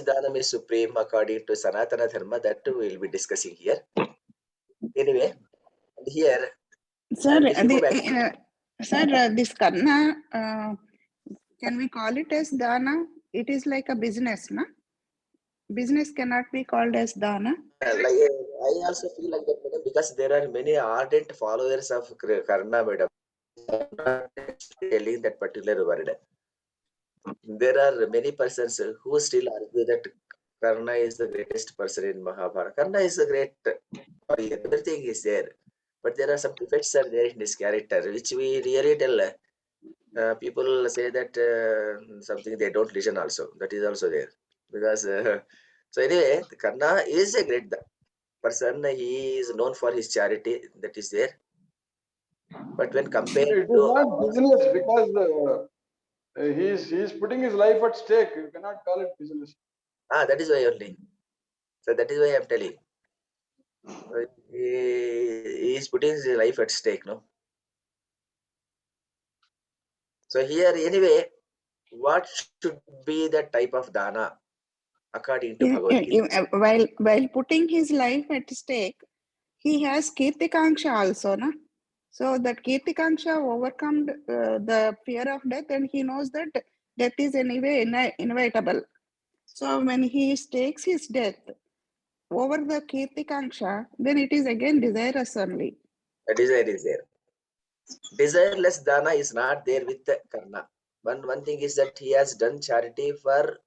dhanam is supreme according to Sanaatana Dharma, that too we will be discussing here. Anyway, and here, Sir, if you go back, sir, this Karna, can we call it as dana? It is like a business, na? Business cannot be called as dana. like, I also feel like that, madam, because there are many ardent followers of Karna, madam. I'm not telling that particular word. There are many persons who still argue that Karna is the greatest person in Mahabharata. Karna is a great, everything is there, but there are some defects are there in his character, which we really tell. People say that something they don't listen also. That is also there. Because, so anyway, Karna is a great person. He is known for his charity, that is there. But when compared It is not business because he is putting his life at stake. You cannot call it business. that is why only. So that is why I am telling. He is putting his life at stake, no? So here, anyway, what should be the type of dana according to Bhagavad Gita? While putting his life at stake, he has Kirtikanksha also, na? So that Kirtikanksha overcome the fear of death, and he knows that death is anyway inevitable. So when he stakes his death over the Kirtikanksha, then it is again desirous only. A desire is there. Desireless dana is not there with the Karna. One thing is that he has done charity for,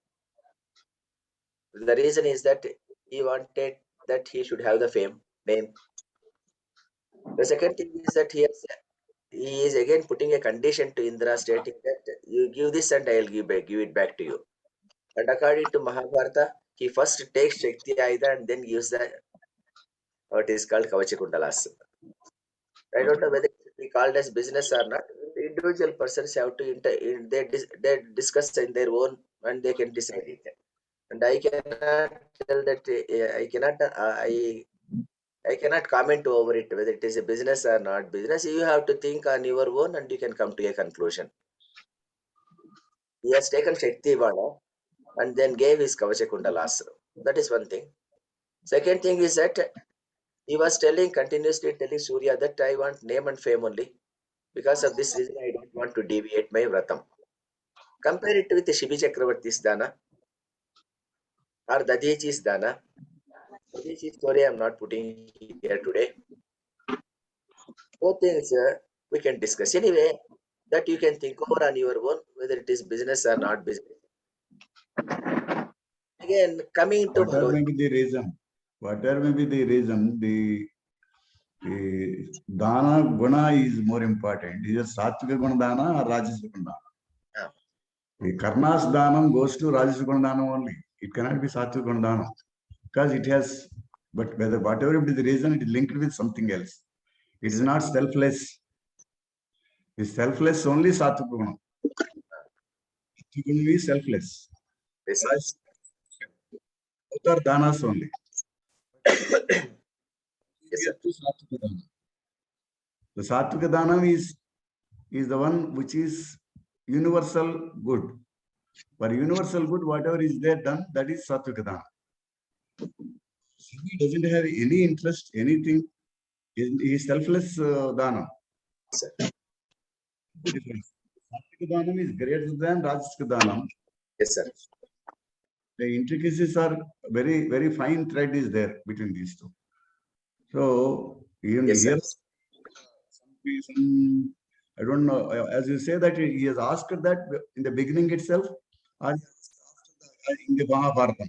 the reason is that he wanted that he should have the name. The second thing is that he is again putting a condition to Indra, stating that you give this and I will give it back to you. And according to Mahabharata, he first takes Shakti Ayudha and then gives the what is called Kavachakundalas. I don't know whether it should be called as business or not. Individual persons have to they discuss in their own and they can decide it. And I cannot tell that I cannot comment over it whether it is a business or not business. You have to think on your own and you can come to a conclusion. He has taken Shakti Vada and then gave his Kavachakundalas. That is one thing. Second thing is that he was continuously telling Surya that I want name and fame only. Because of this reason, I don't want to deviate my vratam. Compare it with the Shibi Chakravarti's dana. or Dadichi's dana. Dadichi's story I'm not putting here today. Both things we can discuss. Anyway, that you can think over on your own, whether it is business or not business. Again, coming to Whatever may Bhagavad be the reason, the dana guna is more important. Is it sattvic guna dana or rajasic guna dana? Ah. The karnas danam goes to rajasic guna dana only. It cannot be sattvic guna dana because it has, but whatever be the reason, it is linked with something else. It is not selfless. The selfless only sattvic guna. Sattvic guna is selfless. yes, sir. Both are danas only. Yes, sir. The Sattvic Dhanam is the one which is universal good. For universal good, whatever is there done, that is Sattvic Dhanam. He doesn't have any interest, anything. He is selfless Dhanam. Sir. Sattvic Dhanam is greater than Rajasic Dhanam. Yes, sir. The intricacies are very, very fine thread is there between these two. So, even Yes, here, sir. I don't know, as you say that he has asked that in the beginning itself, or in the Mahabharata.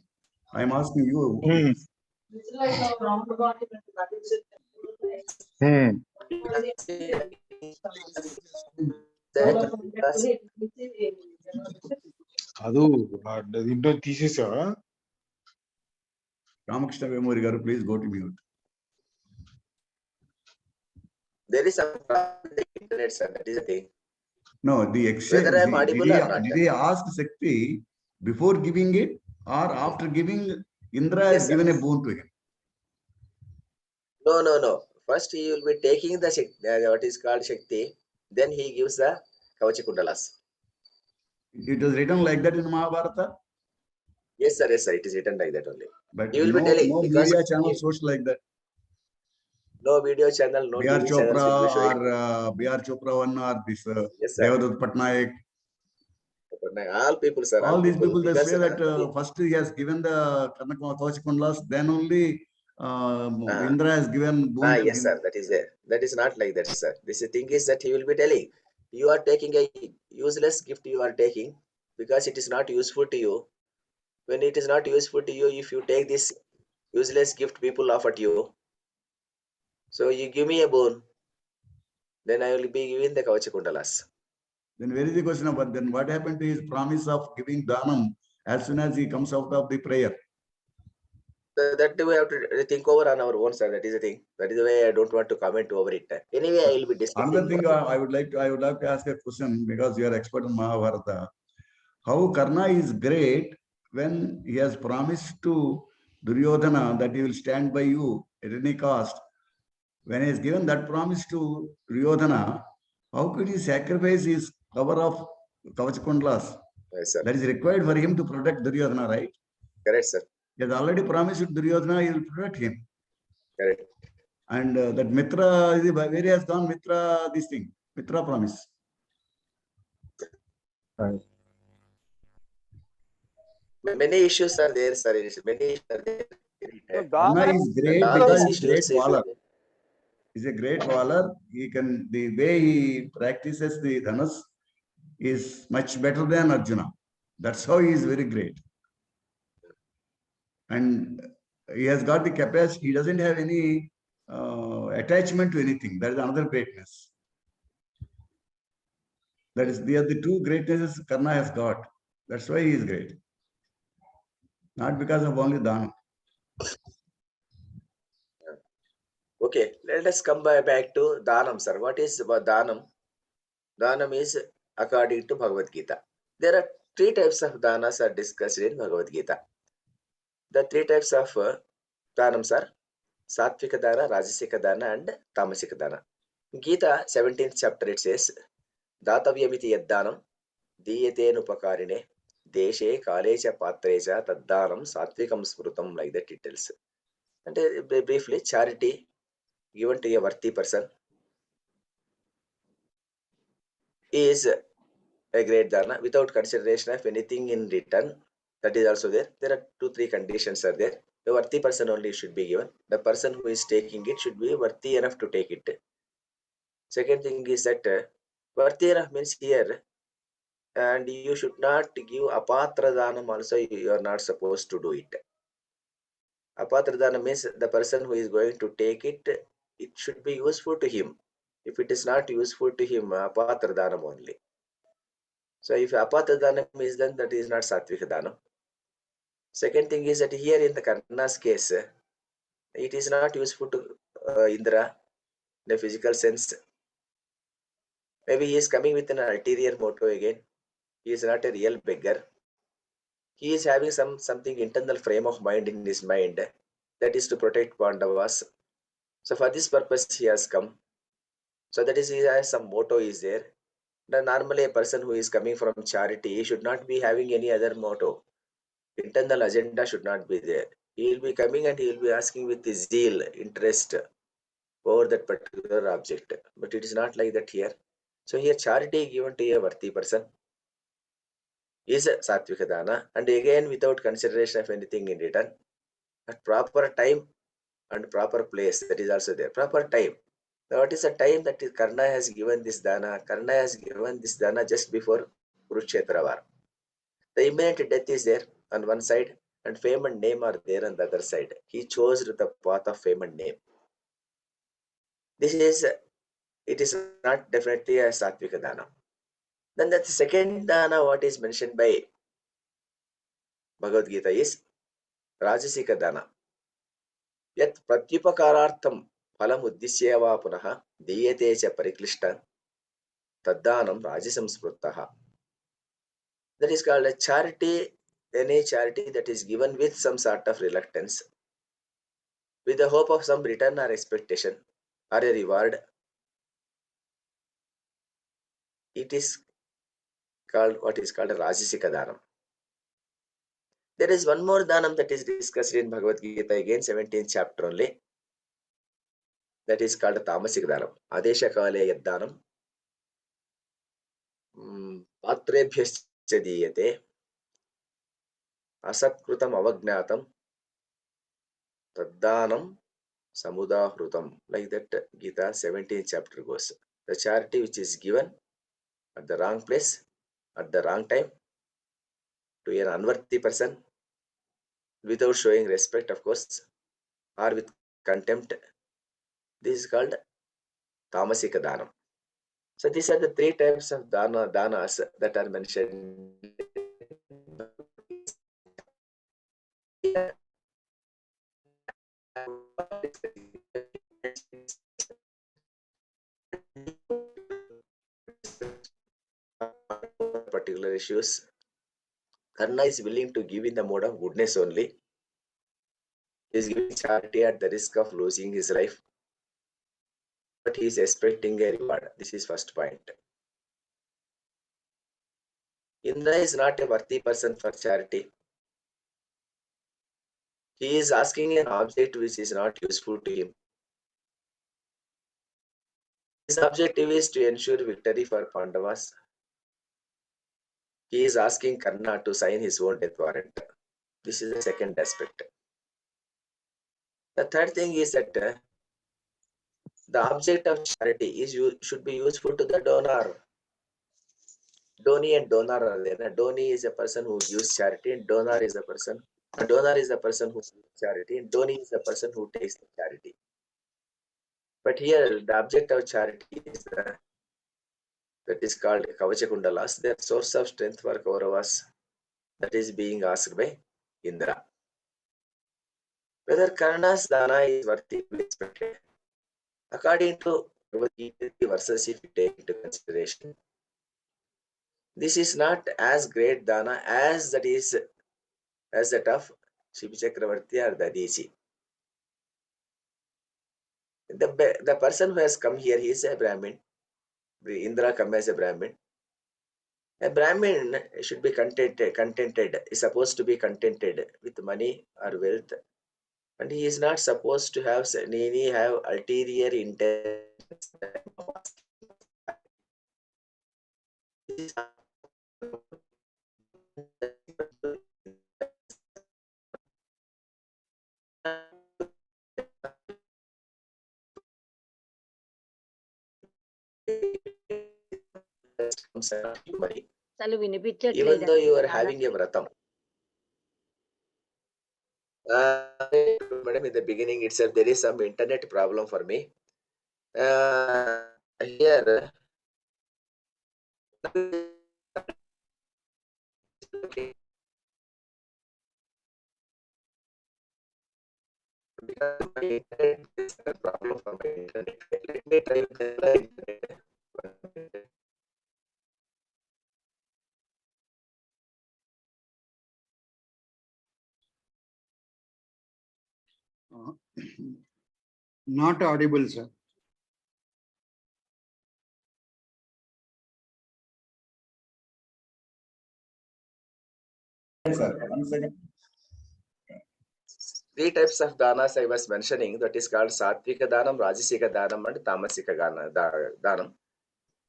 I am asking you. ಅದು దీంట్లో తీసేసావా? Ramakrishna Vemuri garu, please go to mute. There is some problem with the internet, sir. That is the thing. No, the exchange. Whether I am audible or not. Did he ask Shakti before giving it or after giving? Indra Yes, has sir. given a boon to him. No. First, he will be taking the what is called Shakti. Then he gives the Kavachakundalas. It was written like that in Mahabharata. Yes, sir. Yes, sir. It is written like that only. But He will be telling no because media channel shows like that. no video channel, no B.R. TV Chopra channels will be showing. or B.R. Chopra one or this Yes, sir. Devadat Patnaik. All people, sir. All these people, they because say that first he has given the Kavachakundalas, then only Indra has given boon to yes, him. sir. That is there. That is not like that, sir. This thing is that he will be telling, you are taking a useless gift you are taking because it is not useful to you. When it is not useful to you, if you take this useless gift people offer to you, so you give me a boon, then I will be giving the Kavachakundalas. Then where is the question about then what happened to his promise of giving Dhanam as soon as he comes out of the prayer? That we have to think over on our own, sir. That is the thing. That is the way I don't want to comment over it. Anyway, I will be discussing. Another thing I would like to ask a question because you are expert in Mahabharata. How Karna is great when he has promised to Duryodhana that he will stand by you at any cost. When he has given that promise to Duryodhana, how could he sacrifice his cover of Kavachakundalas? Yes, sir. That is required for him to protect Duryodhana, right? Correct, sir. He has already promised to Duryodhana he will protect him. Correct. And that Mitra, where he has gone, Mitra, this thing, Mitra promise. Right. Many issues are there, sir. Many issues are there. Karna is great all because these he is great issues, valor. He is a great valor. He can, the way he practices the dhanas is much better than Arjuna. That's how he is very great. And he has got the capacity. He doesn't have any attachment to anything. That is another greatness. That is, they are the two greatnesses Karna has got. That's why he is great. Not because of only Dhanam. Okay, let us come back to Dhanam, sir. What is about Dhanam? Dhanam is according to Bhagavad Gita. There are 3 types of Dhanas are discussed in Bhagavad Gita. The 3 types of Dhanams are Sattvika Dana, Rajasika Dana and Tamasika Dana. Gita 17th chapter it says, Datavyamiti Yaddanam Diyate Nupakarine Deshe Kalecha Patrecha Taddanam Sattvikam Smrutam, like that it tells. And briefly, charity given to a worthy person is a great dana without consideration of anything in return. That is also there. There are 2-3 conditions are there. The worthy person only should be given. The person who is taking it should be worthy enough to take it. Second thing is that worthy enough means here, and you should not give apatra dhanam also, you are not supposed to do it. Apatra dhanam means the person who is going to take it, it should be useful to him. If it is not useful to him, apatra dhanam only. So if apatra dhanam is done, that is not satvika dhanam. Second thing is that here in the Karna's case, it is not useful to Indra in a physical sense. Maybe he is coming with an ulterior motive again. He is not a real beggar. He is having something internal frame of mind in his mind, that is to protect Pandavas. So for this purpose he has come. So that is, he has some motto is there. Now, normally a person who is coming from charity should not be having any other motto. Internal agenda should not be there. He will be coming and he will be asking with zeal, interest over that particular object. But it is not like that here. So here charity given to a worthy person is a satvika dana, and again without consideration of anything in return, at proper time and proper place. That is also there. Proper time. Now, what is the time that Karna has given this dana? Karna has given this dana just before Kurukshetra war. The imminent death is there on one side, and fame and name are there on the other side. He chose the path of fame and name. This is, it is not definitely a satvika dana. Then that second dana, what is mentioned by Bhagavad Gita is Rajasika dana. Yat pratyupakarartham phalam uddisya punaha diyate cha pariklishta taddanam rajasamskrutaha. That is called a charity, any charity that is given with some sort of reluctance, with the hope of some return or expectation or a reward. It is called, what is called a Rajasika Dhanam. There is one more Dhanam that is discussed in Bhagavad Gita again, 17th chapter only. That is called a Tamasika Dhanam. Adesha Kale Yad Dhanam Patrebhyascha Diyate Asatkrutam Avagnatam Taddanam Samudahrutam. Like that Gita 17th chapter goes. The charity which is given at the wrong place, at the wrong time, to an unworthy person, without showing respect, of course, or with contempt. This is called Tamasika Dhanam. So these are the 3 types of danas that are mentioned. Particular issues. Karna is willing to give in the mode of goodness only. He is giving charity at the risk of losing his life, but he is expecting a reward. This is first point. Indra is not a worthy person for charity. He is asking an object which is not useful to him. His objective is to ensure victory for Pandavas. He is asking Karna to sign his own death warrant. This is the second aspect. The third thing is that the object of charity should be useful to the donor. Doni and donor are there. Doni is a person who gives charity, and donor is a person. Donor is the person who gives charity, and Doni is the person who takes the charity. But here, the object of charity is that is called Kavachakundalas, the source of strength for Kauravas. That is being asked by Indra. Whether Karna's dana is worthy to be expected. According to the verses, if you take into consideration, this is not as great dana as that of Shiva Chakravarti or Dadiji. The person who has come here, he is a Brahmin. Indra come as a Brahmin. A Brahmin should be contented, is supposed to be contented with money or wealth, and he is not supposed to have ulterior intentions. money. అసలు Even వినిపించట్లేదు though you are having a vratam. Madam, in the beginning itself, there is some internet problem for me. Here, because my internet is a problem for my internet. Let me try with the internet. Not audible, sir. Sir, once again. Three types of danas I was mentioning, that is called Satvika Danam, Rajasika Danam, and Tamasika Danam.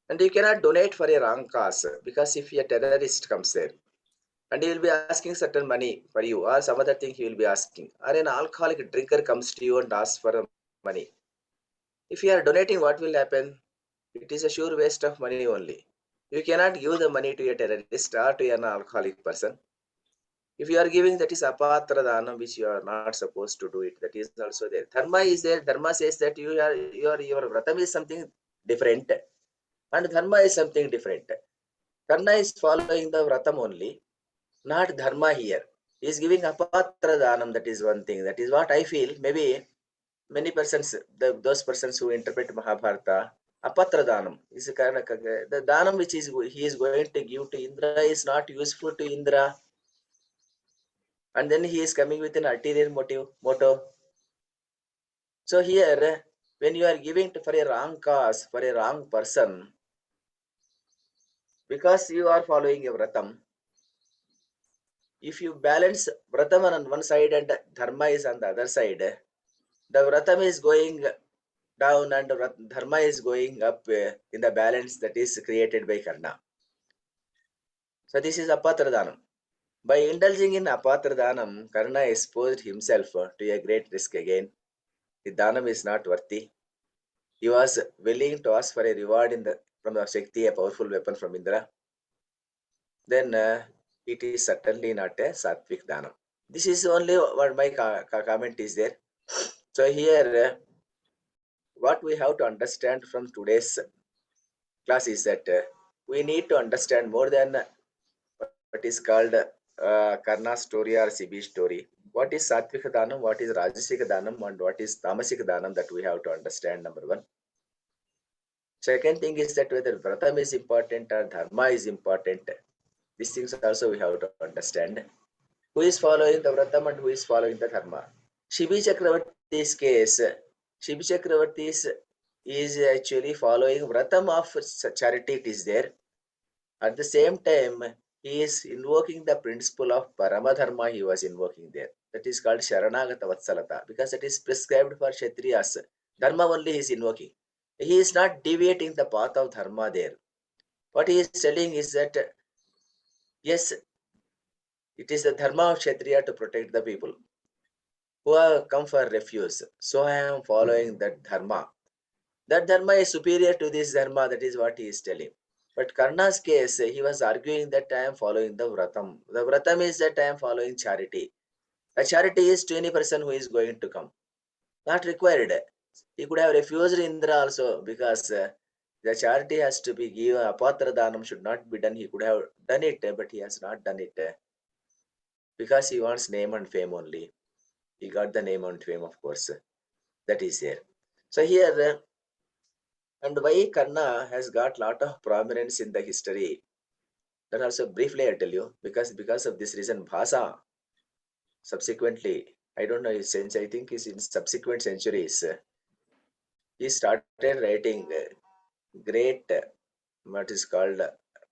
And you cannot donate for a wrong cause, because if a terrorist comes there and he will be asking certain money for you, or some other thing he will be asking, or an alcoholic drinker comes to you and asks for money. If you are donating, what will happen? It is a sure waste of money only. You cannot give the money to a terrorist or to an alcoholic person. If you are giving, that is apatra dhanam, which you are not supposed to do it. That is also there. Dharma is there. Dharma says that your vratam is something different, and dharma is something different. Karna is following the vratam only, not dharma here. He is giving apatra dhanam. That is one thing. That is what I feel. Maybe many persons, those persons who interpret Mahabharata, apatra dhanam is the dhanam which he is going to give to Indra is not useful to Indra. And then he is coming with an ulterior motto. So here, when you are giving for a wrong cause, for a wrong person, because you are following a vratam, if you balance vratam on one side and dharma is on the other side, the vratam is going down and dharma is going up in the balance that is created by karna. So this is apatra dhanam. By indulging in apatra dhanam, Karna exposed himself to a great risk again. The dhanam is not worthy. He was willing to ask for a reward from the Shakti, a powerful weapon from Indra. Then it is certainly not a sattvic dhanam. This is only what my comment is there. So here, what we have to understand from today's class is that we need to understand more than what is called Karna story or Sibi story. What is Satvika Dhanam, what is Rajasika Dhanam, and what is Tamasika Dhanam, that we have to understand, number one. Second thing is that whether Vratam is important or Dharma is important. These things also we have to understand. Who is following the Vratam and who is following the Dharma? Shibi Chakravarti's case, Shibi Chakravarti is actually following Vratam of charity, it is there. At the same time, he is invoking the principle of Paramadharma, he was invoking there. That is called Sharanagata Vatsalata, because it is prescribed for Kshatriyas. Dharma only he is invoking. He is not deviating the path of Dharma there. What he is telling is that, yes, it is the Dharma of Kshatriya to protect the people who have come for refuge. So I am following that Dharma. That Dharma is superior to this Dharma, that is what he is telling. But Karna's case, he was arguing that I am following the Vratam. The Vratam is that I am following charity. A charity is to any person who is going to come. Not required. He could have refused Indra also, because the charity has to be given. Apatra Dhanam should not be done. He could have done it, but he has not done it. Because he wants name and fame only. He got the name and fame, of course. That is there. So here, and why Karna has got lot of prominence in the history, that also briefly I tell you, because of this reason, Bhasa subsequently, I don't know, since I think is in subsequent centuries, he started writing great, what is called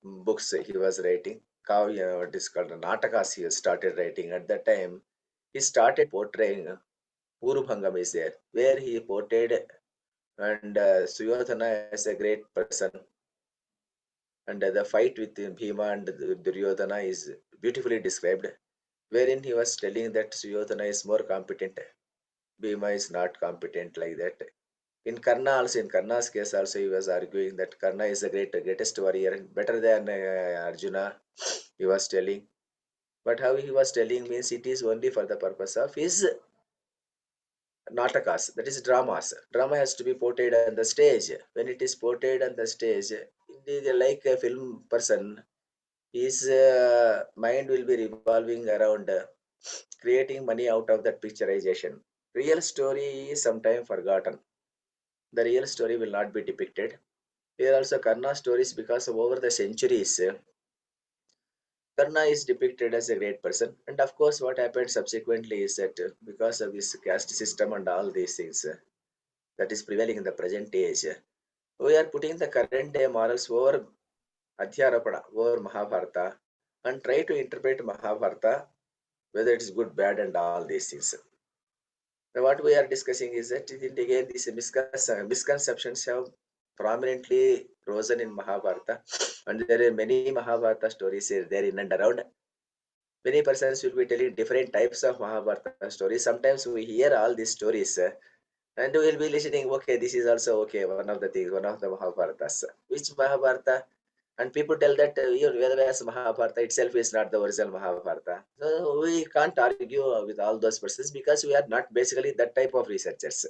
books he was writing, Kavya, what is called Natakas he started writing. At that time, he started portraying Urubhangam is there, where he portrayed and Suyodhana as a great person. And the fight with Bhima and Duryodhana is beautifully described, wherein he was telling that Suyodhana is more competent. Bhima is not competent, like that. In Karna also, in Karna's case also, he was arguing that Karna is the greatest warrior, better than Arjuna, he was telling. But how he was telling means it is only for the purpose of his natakas, that is dramas. Drama has to be portrayed on the stage. When it is portrayed on the stage, it is like a film person, his mind will be revolving around creating money out of that picturization. Real story is sometimes forgotten. The real story will not be depicted. Here also Karna stories, because of over the centuries, Karna is depicted as a great person. And of course, what happened subsequently is that because of this caste system and all these things that is prevailing in the present age, we are putting the current day morals over Adhyarapana, over Mahabharata, and try to interpret Mahabharata, whether it is good, bad, and all these things. Now, what we are discussing is that again these misconceptions have prominently risen in Mahabharata, and there are many Mahabharata stories there in and around. Many persons will be telling different types of Mahabharata stories. Sometimes we hear all these stories and we will be listening, okay, this is also okay, one of the things, one of the Mahabharatas. Which Mahabharata? And people tell that Veda Mahabharata itself is not the original Mahabharata. So we can't argue with all those persons because we are not basically that type of researchers.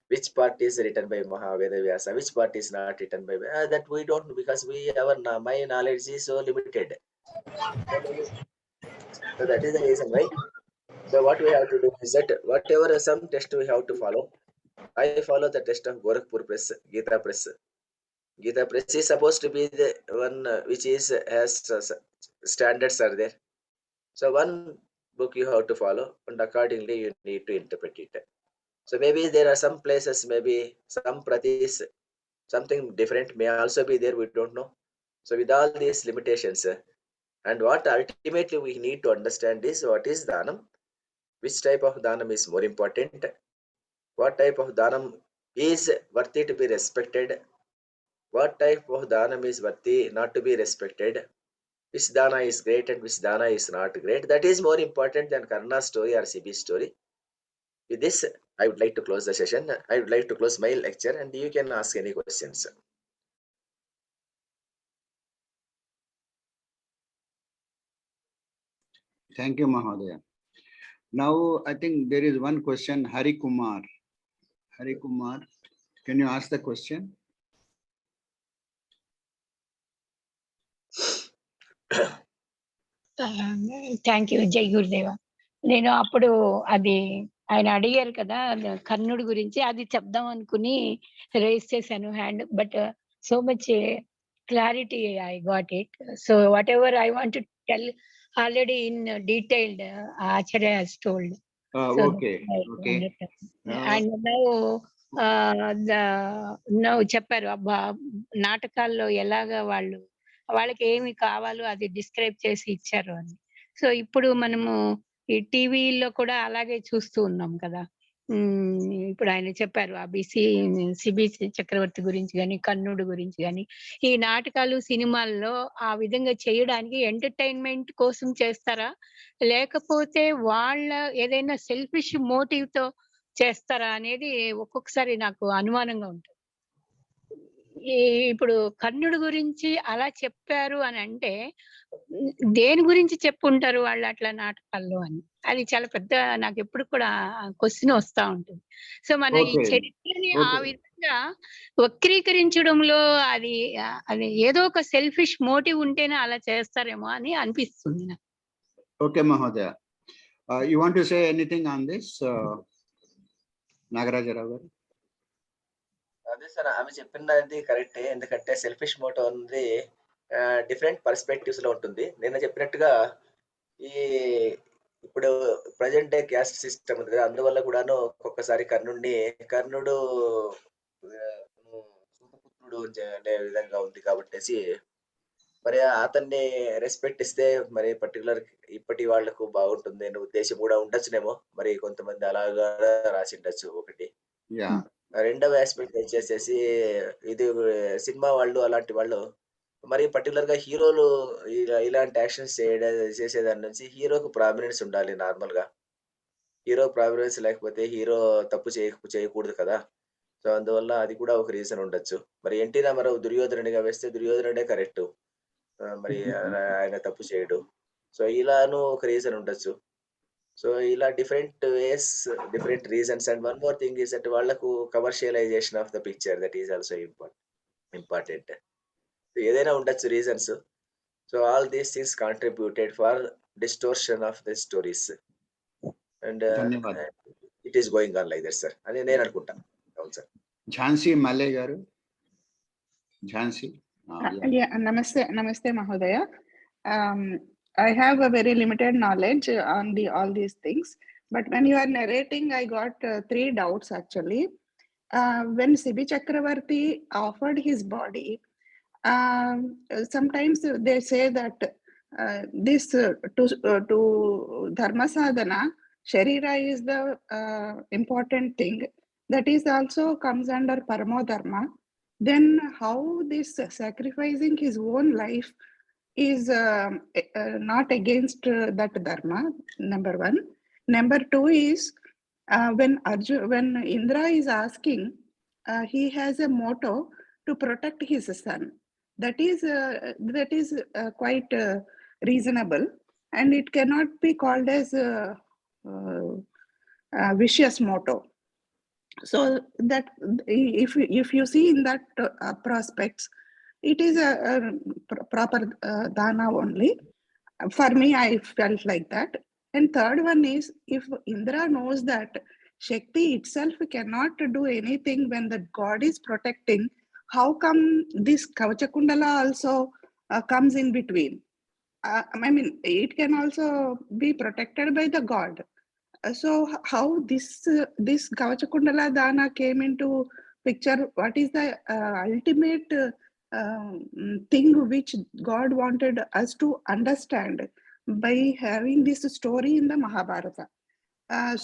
Which part is written by Mahaveda Vyasa, which part is not written by that we don't, because my knowledge is so limited. So that is the reason why. So what we have to do is that whatever some test we have to follow, I follow the test of Gorakhpur Press, Gita Press. Gita Press is supposed to be the one which is has standards are there. So one book you have to follow, and accordingly you need to interpret it. So maybe there are some places, maybe some pratis, something different may also be there. We don't know. So with all these limitations, and what ultimately we need to understand is what is dhanam, which type of dhanam is more important, what type of dhanam is worthy to be respected, what type of dhanam is worthy not to be respected, which dana is great and which dana is not great. That is more important than Karna's story or Sibi's story. With this, I would like to close the session. I would like to close my lecture and you can ask any questions. Thank you, Mahodaya. Now, I think there is one question, Hari Kumar. Hari Kumar, can you ask the question? Thank you జై గురుదేవ. నేను అప్పుడు అది ఆయన అడిగారు కదా కర్ణుడి గురించి, అది చెప్దాం అనుకుని రేస్ చేశాను hand, but so much clarity I got it. So what ever I want to tell already in detailed Acharya has told. Okay. And now చెప్పారు నాటకాల్లో ఎలాగా వాళ్ళకి ఏమి కావాలో అది డిస్క్రైబ్ చేసి ఇచ్చారు అని. సో ఇప్పుడు మనము ఈ టీవీలో కూడా అలాగే చూస్తూ ఉన్నాం కదా. ఇప్పుడు ఆయన చెప్పారు సిబి చక్రవర్తి గురించి కానీ, కర్ణుడి గురించి కానీ, ఈ నాటకాలు సినిమాల్లో ఆ విధంగా చేయడానికి ఎంటర్టైన్మెంట్ కోసం చేస్తారా, లేకపోతే వాళ్ళ ఏదైనా సెల్ఫిష్ మోటివ్ తో చేస్తారా అనేది ఒక్కొక్కసారి నాకు అనుమానంగా ఉంటుంది. ఇప్పుడు కర్ణుడి గురించి అలా చెప్పారు అని అంటే దేని గురించి చెప్పుంటారు వాళ్ళు అట్లా నాటకాల్లో అని, అది చాలా పెద్ద నాకు ఎప్పుడు కూడా క్వశ్చన్ వస్తా ఉంటుంది. సో మన ఈ చరిత్రని ఆ విధంగా వక్రీకరించడంలో అది ఏదో ఒక సెల్ఫిష్ మోటివ్ ఉంటేనే అలా చేస్తారేమో అని అనిపిస్తుంది నాకు. Okay, Mahodaya. You want to say anything on this, Nagaraja Rao? అదే సార్, ఆమె చెప్పినది కరెక్టే. ఎందుకంటే సెల్ఫిష్ మోటో అనేది డిఫరెంట్ పర్స్పెక్టివ్స్ లో ఉంటుంది. నేను చెప్పినట్టుగా ఈ ఇప్పుడు ప్రజెంట్ డే క్యాస్ట్ సిస్టమ్ ఉంది కదా, అందువల్ల కూడాను ఒక్కొక్కసారి కర్ణుడు సూతపుత్రుడు అనే విధంగా ఉంది కాబట్టి మరి అతన్ని రెస్పెక్ట్ ఇస్తే మరి పర్టికులర్ ఇప్పటి వాళ్లకు బాగుంటుంది అనే ఉద్దేశం కూడా ఉండొచ్చునేమో. మరి కొంతమంది అలాగా రాసిండొచ్చు ఒకటి. రెండవ ఆస్పెక్ట్ వచ్చేసేసి ఇది సినిమా వాళ్ళు అలాంటి వాళ్ళు మరి పర్టికులర్ గా హీరోలు ఇలాంటి యాక్షన్స్ చేసేదాని నుంచి హీరోకు ప్రామినెన్స్ ఉండాలి. నార్మల్ గా హీరో ప్రామినెన్స్ లేకపోతే హీరో తప్పు చేయకూడదు కదా. సో అందువల్ల అది కూడా ఒక రీజన్ ఉండొచ్చు. మరి ఎన్టీ రామారావు దుర్యోధనుడిగా వేస్తే దుర్యోధనుడే కరెక్ట్, మరి ఆయన తప్పు చేయడు. సో ఇలాను ఒక రీజన్ ఉండొచ్చు. సో ఇలా different ways, different reasons. And one more thing is that వాళ్ళకు commercialisation of the picture, that is also important. ఏదైనా ఉండొచ్చు reasons. So all these things contributed for distortion of the stories and it is going on like that sir అని నేను అనుకుంటాను. అవును sir. Jhansi మల్లె గారు. Jhansi. Yeah, namaste Mahodaya. I have a very limited knowledge on all these things, but when you are narrating, I got 3 doubts actually. When Sibi Chakravarti offered his body, sometimes they say that this to Dharma Sadhana, Sharira is the important thing. That is also comes under Paramo Dharma. Then how this sacrificing his own life is not against that Dharma, number 1. Number 2 is when Indra is asking, he has a motto to protect his son. That is quite reasonable, and it cannot be called as a vicious motto. So that if you see in that prospects, it is a proper dana only. For me, I felt like that. And third one is, if Indra knows that Shakti itself cannot do anything when the god is protecting, how come this Kavachakundala also comes in between? I mean, it can also be protected by the god. So how this Kavachakundala Dana came into picture? What is the ultimate thing which God wanted us to understand by having this story in the Mahabharata?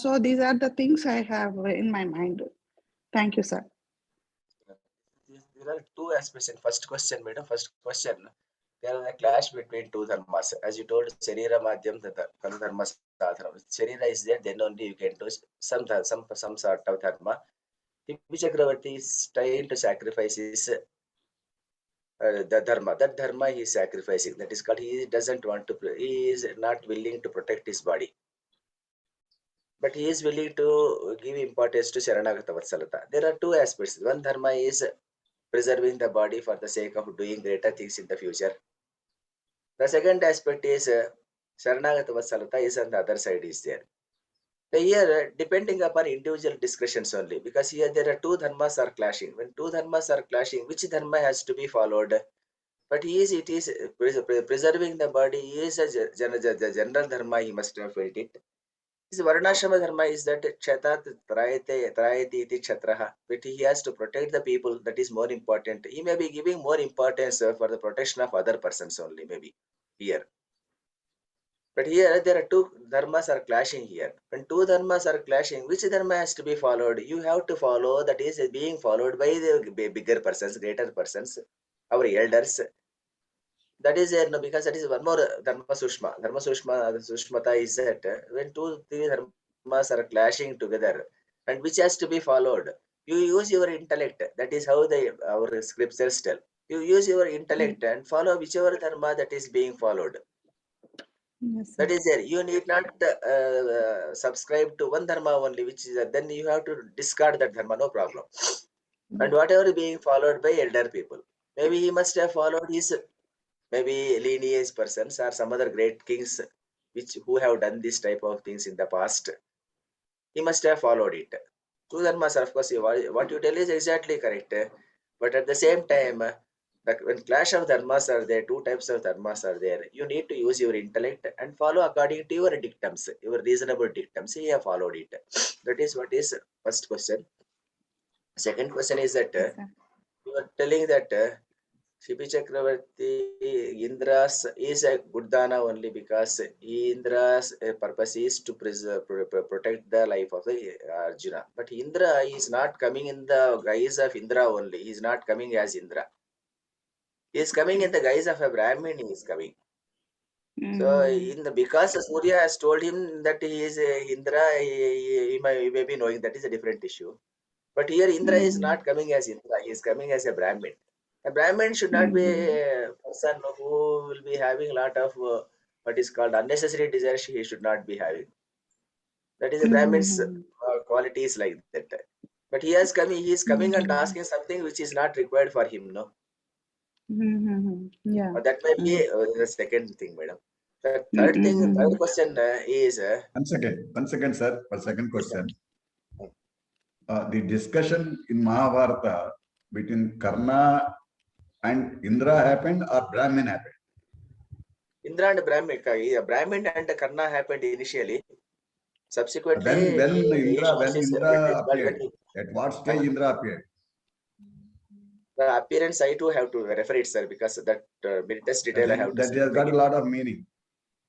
So these are the things I have in my mind. Thank you, sir. There are 2 aspects in first question, madam. First question, there is a clash between 2 dharmas. As you told, Sharira Madhyam Kanu Dharma Sadhana. Sharira is there, then only you can do some sort of dharma. Tipi Chakravarti is trying to sacrifice his the dharma. That dharma he is sacrificing. That is called, he doesn't want to, he is not willing to protect his body. But he is willing to give importance to Sharanagata Vatsalata. There are 2 aspects. One dharma is preserving the body for the sake of doing greater things in the future. The second aspect is Sharanagata Vatsalata is on the other side is there. So here, depending upon individual discretions only, because here there are 2 dharmas are clashing. When 2 dharmas are clashing, which dharma has to be followed? But it is preserving the body is the general dharma, he must have felt it. This Varnashrama dharma is that Kshatat Trayati iti Kshatraha, but he has to protect the people. That is more important. He may be giving more importance for the protection of other persons only, maybe here. But here there are 2 dharmas are clashing here. When 2 dharmas are clashing, which dharma has to be followed? You have to follow, that is being followed by the bigger persons, greater persons, our elders. That is there, no, because that is one more Dharma Sushma. Dharma Sushmata is that when 2-3 dharmas are clashing together, and which has to be followed? You use your intellect. That is how our scriptures tell. You use your intellect and follow whichever dharma that is being followed. Yes, that is there. You need not subscribe to one dharma only, which is then you have to discard that dharma, no problem. And whatever being followed by elder people, maybe he must have followed his maybe lineage persons or some other great kings who have done this type of things in the past. He must have followed it. 2 dharmas, of course, what you tell is exactly correct. But at the same time, when clash of dharmas are there, 2 types of dharmas are there. You need to use your intellect and follow according to your dictums, your reasonable dictums. He have followed it. That is what is first question. Second question is that you are telling that Shibi Chakravarti, Indra's is a good dana only because Indra's purpose is to protect the life of the Arjuna. But Indra is not coming in the guise of Indra only. He is not coming as Indra. He is coming in the guise of a Brahmin. He is coming. So because Surya has told him that he is Indra, he may be knowing that is a different issue. But here Indra is not coming as Indra, he is coming as a Brahmin. A Brahmin should not be a person who will be having a lot of what is called unnecessary desires, he should not be having. That is a Brahmin's qualities like that. But he is coming and asking something which is not required for him, no? Yeah. That may be the second thing, madam. The third thing, third question is... One second, sir, for second question. The discussion in Mahabharata between Karna and Indra happened or Brahmin happened? Indra and Brahmin and Karna happened initially. Subsequently, When Indra when appeared, at what stage Indra appeared? The appearance I too have to refer it, sir, because that test detail I have to. That has got a lot of meaning.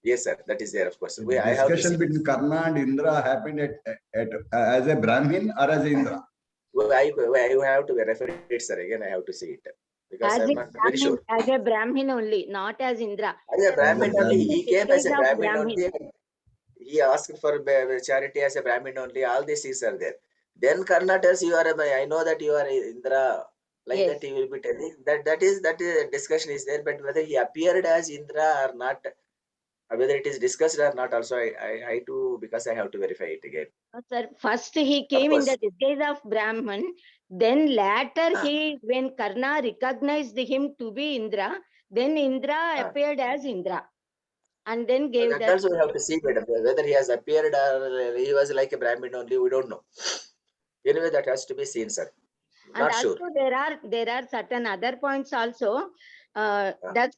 Yes, sir, that is there, of course. The discussion between Karna and Indra happened as a Brahmin or as a Indra? I have to refer it, sir. Again, I have to see it because I'm not very sure. As a Brahmin only, not as Indra. As a Brahmin only, he came as a Brahmin Brahmin. only. He asked for charity as a Brahmin only. All these things are there. Then Karna tells you are. I know that you are Indra. Like that, he will be telling that is discussion is there. But whether he appeared as Indra or not, whether it is discussed or not, also I too, because I have to verify it again. Sir, first he came in the disguise of Brahman. Then later when Karna recognized him to be Indra, then Indra appeared as Indra. And then gave that. Also we have to see, madam, whether he has appeared or he was like a Brahmin only, we don't know. Anyway, that has to be seen, sir. Not and sure. Also there are certain other points also. Does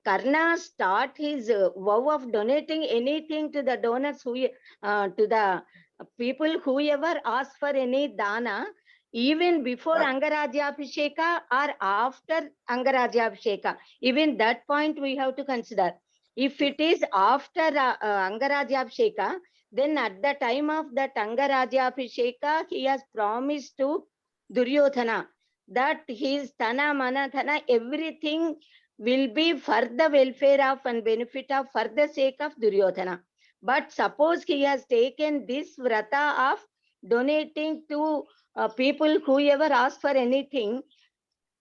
Karna start his vow of donating anything to the donors to the people whoever ask for any dana, even before Angaraja Abhisheka or after Angaraja Abhisheka? Even that point we have to consider. If it is after Angaraja Abhisheka, then at the time of that Angaraja Abhisheka, he has promised to Duryodhana that his Tana, Mana, Thana, everything will be for the welfare of and benefit of, for the sake of Duryodhana. But suppose he has taken this vrata of donating to people whoever ask for anything,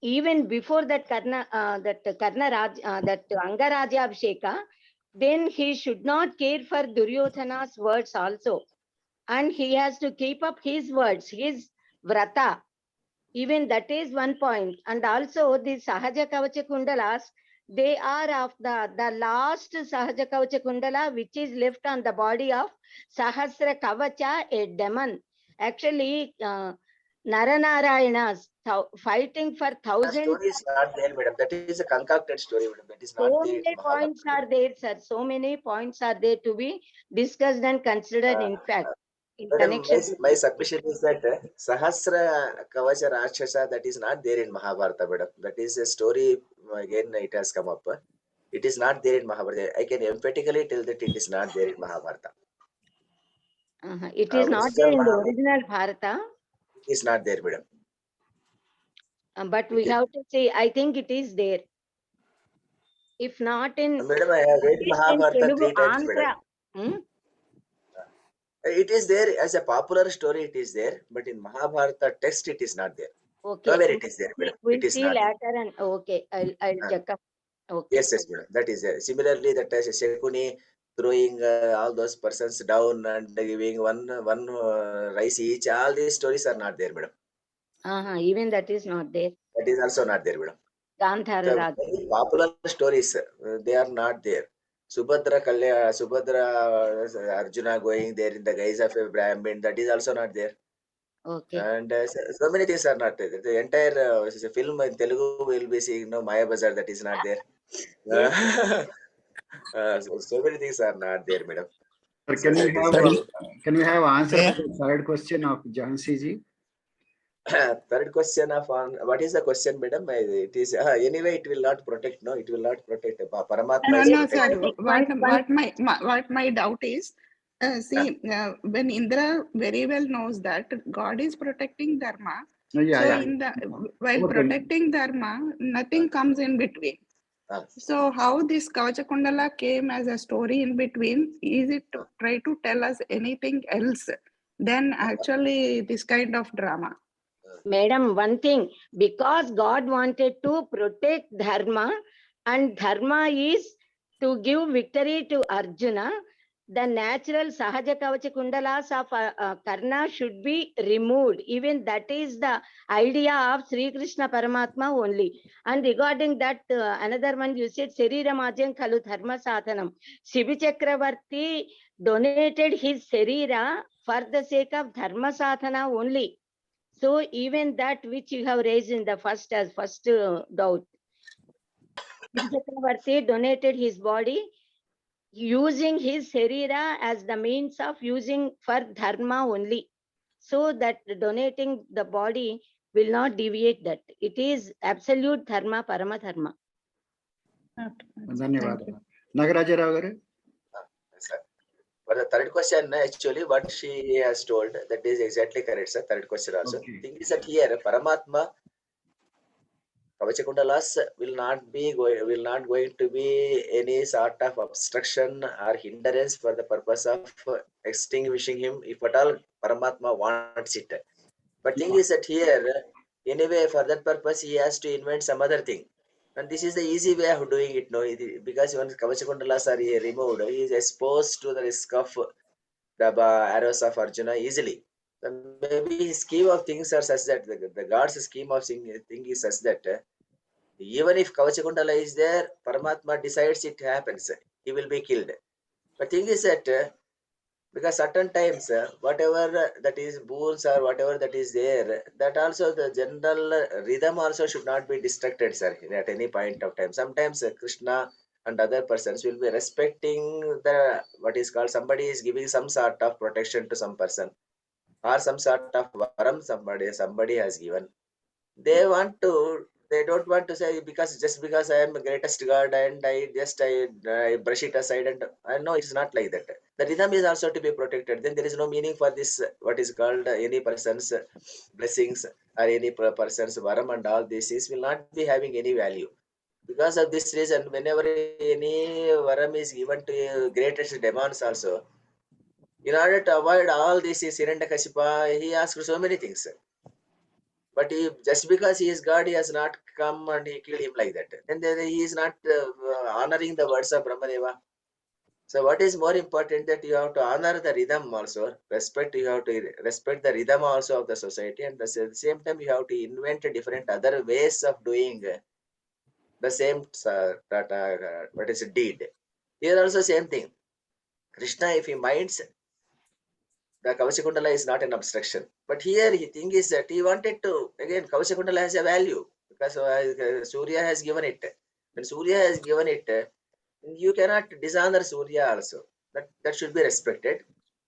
even before that that Angaraja Abhisheka, then he should not care for Duryodhana's words also. And he has to keep up his words, his vrata. Even that is one point. And also the Sahaja Kavacha Kundalas, they are of the last Sahaja Kavacha Kundala, which is left on the body of Sahasra Kavacha, a demon. Actually, Naranarayanas fighting for thousands. The story is not there, madam. That is a concocted story, madam. That is not so there. Many points are there, sir. So many points are there to be discussed and considered, in fact. Madam, my submission is that Sahasra Kavacha Rakshasa, that is not there in Mahabharata, madam. That is a story, again, it has come up. It is not there in Mahabharata. I can emphatically tell that it is not there in Mahabharata. It is not there in the original Bharata. It is not there, madam. But we have to say, I think it is there. If not in... Madam, I have read Mahabharata 3 times, madam. It is there as a popular story, it is there. But in Mahabharata text, it is not there. Okay. Where it is there, madam. We'll it is see not later there. and okay, I'll check up. Okay. Yes, madam. That is there. Similarly, that Shekuni throwing all those persons down and giving one rice each, all these stories are not there, madam. Even that is not there. That is also not there, madam. Gandhara Very popular stories, they are not there. Subhadra Arjuna going there in the guise of a Brahmin, that is also not there. Okay. And so many things are not there. The entire film in Telugu will be seeing Maya Bazar, that is not there. So many things are not there, madam. Sir, can we have answer to the third question of Jansi ji? Third question of what is the question, madam? It is anyway. It will not protect. No, it will not protect. Paramatma is No, protecting. sir. What my doubt is, when Indra very well knows that God is protecting Dharma, while protecting Dharma, nothing comes in between. So how this Kavacha Kundala came as a story in between? Is it to try to tell us anything else? then actually this kind of drama. Madam, one thing, because God wanted to protect Dharma, and Dharma is to give victory to Arjuna, the natural Sahaja Kavacha Kundalas of Karna should be removed. Even that is the idea of Sri Krishna Paramatma only. And regarding that, another one you said, Sarira Majam Kalu Dharma Sadhanam. Shibi Chakravarti donated his Sarira for the sake of Dharma Sadhana only. So even that which you have raised in the first doubt, Chakravarti donated his body using his Sarira as the means of using for Dharma only. So that donating the body will not deviate that. It is absolute Dharma, Parama Dharma. ధన్యవాదాలు. Nagaraja గారు. Sir. For the third question, actually, what she has told, that is exactly correct, sir. Third question also. Okay. Thing is that here, Paramatma, Kavachakundalas will not going to be any sort of obstruction or hindrance for the purpose of extinguishing him, if at all Paramatma wants it. But thing is that here, anyway, for that purpose, he has to invent some other thing. And this is the easy way of doing it, no? Because when Kavachakundalas are removed, he is exposed to the risk of the arrows of Arjuna easily. So maybe his scheme of things are such that the God's scheme of thing is such that even if Kavachakundala is there, Paramatma decides it happens, he will be killed. But thing is that because certain times, whatever that is boons or whatever that is there, that also the general rhythm also should not be distracted, sir, at any point of time. Sometimes Krishna and other persons will be respecting the, what is called, somebody is giving some sort of protection to some person, or some sort of varam somebody has given. They don't want to say, because just because I am the greatest God and I brush it aside, and I know it's not like that. The rhythm is also to be protected. Then there is no meaning for this, what is called any person's blessings or any person's varam, and all this is will not be having any value. Because of this reason, whenever any varam is given to greatest demons also, in order to avoid all this is Hiranyakashipa, he asked so many things. But just because he is God, he has not come and he killed him like that. And then he is not honoring the words of Brahmadeva. So what is more important, that you have to honor the rhythm also, you have to respect the rhythm also of the society, and at the same time you have to invent different other ways of doing the same what is a deed. Here also same thing. Krishna, if he minds, the Kavachakundala is not an obstruction. But here the thing is that he wanted to, again, Kavachakundala has a value, because Surya has given it. When Surya has given it, you cannot dishonor Surya also. That should be respected.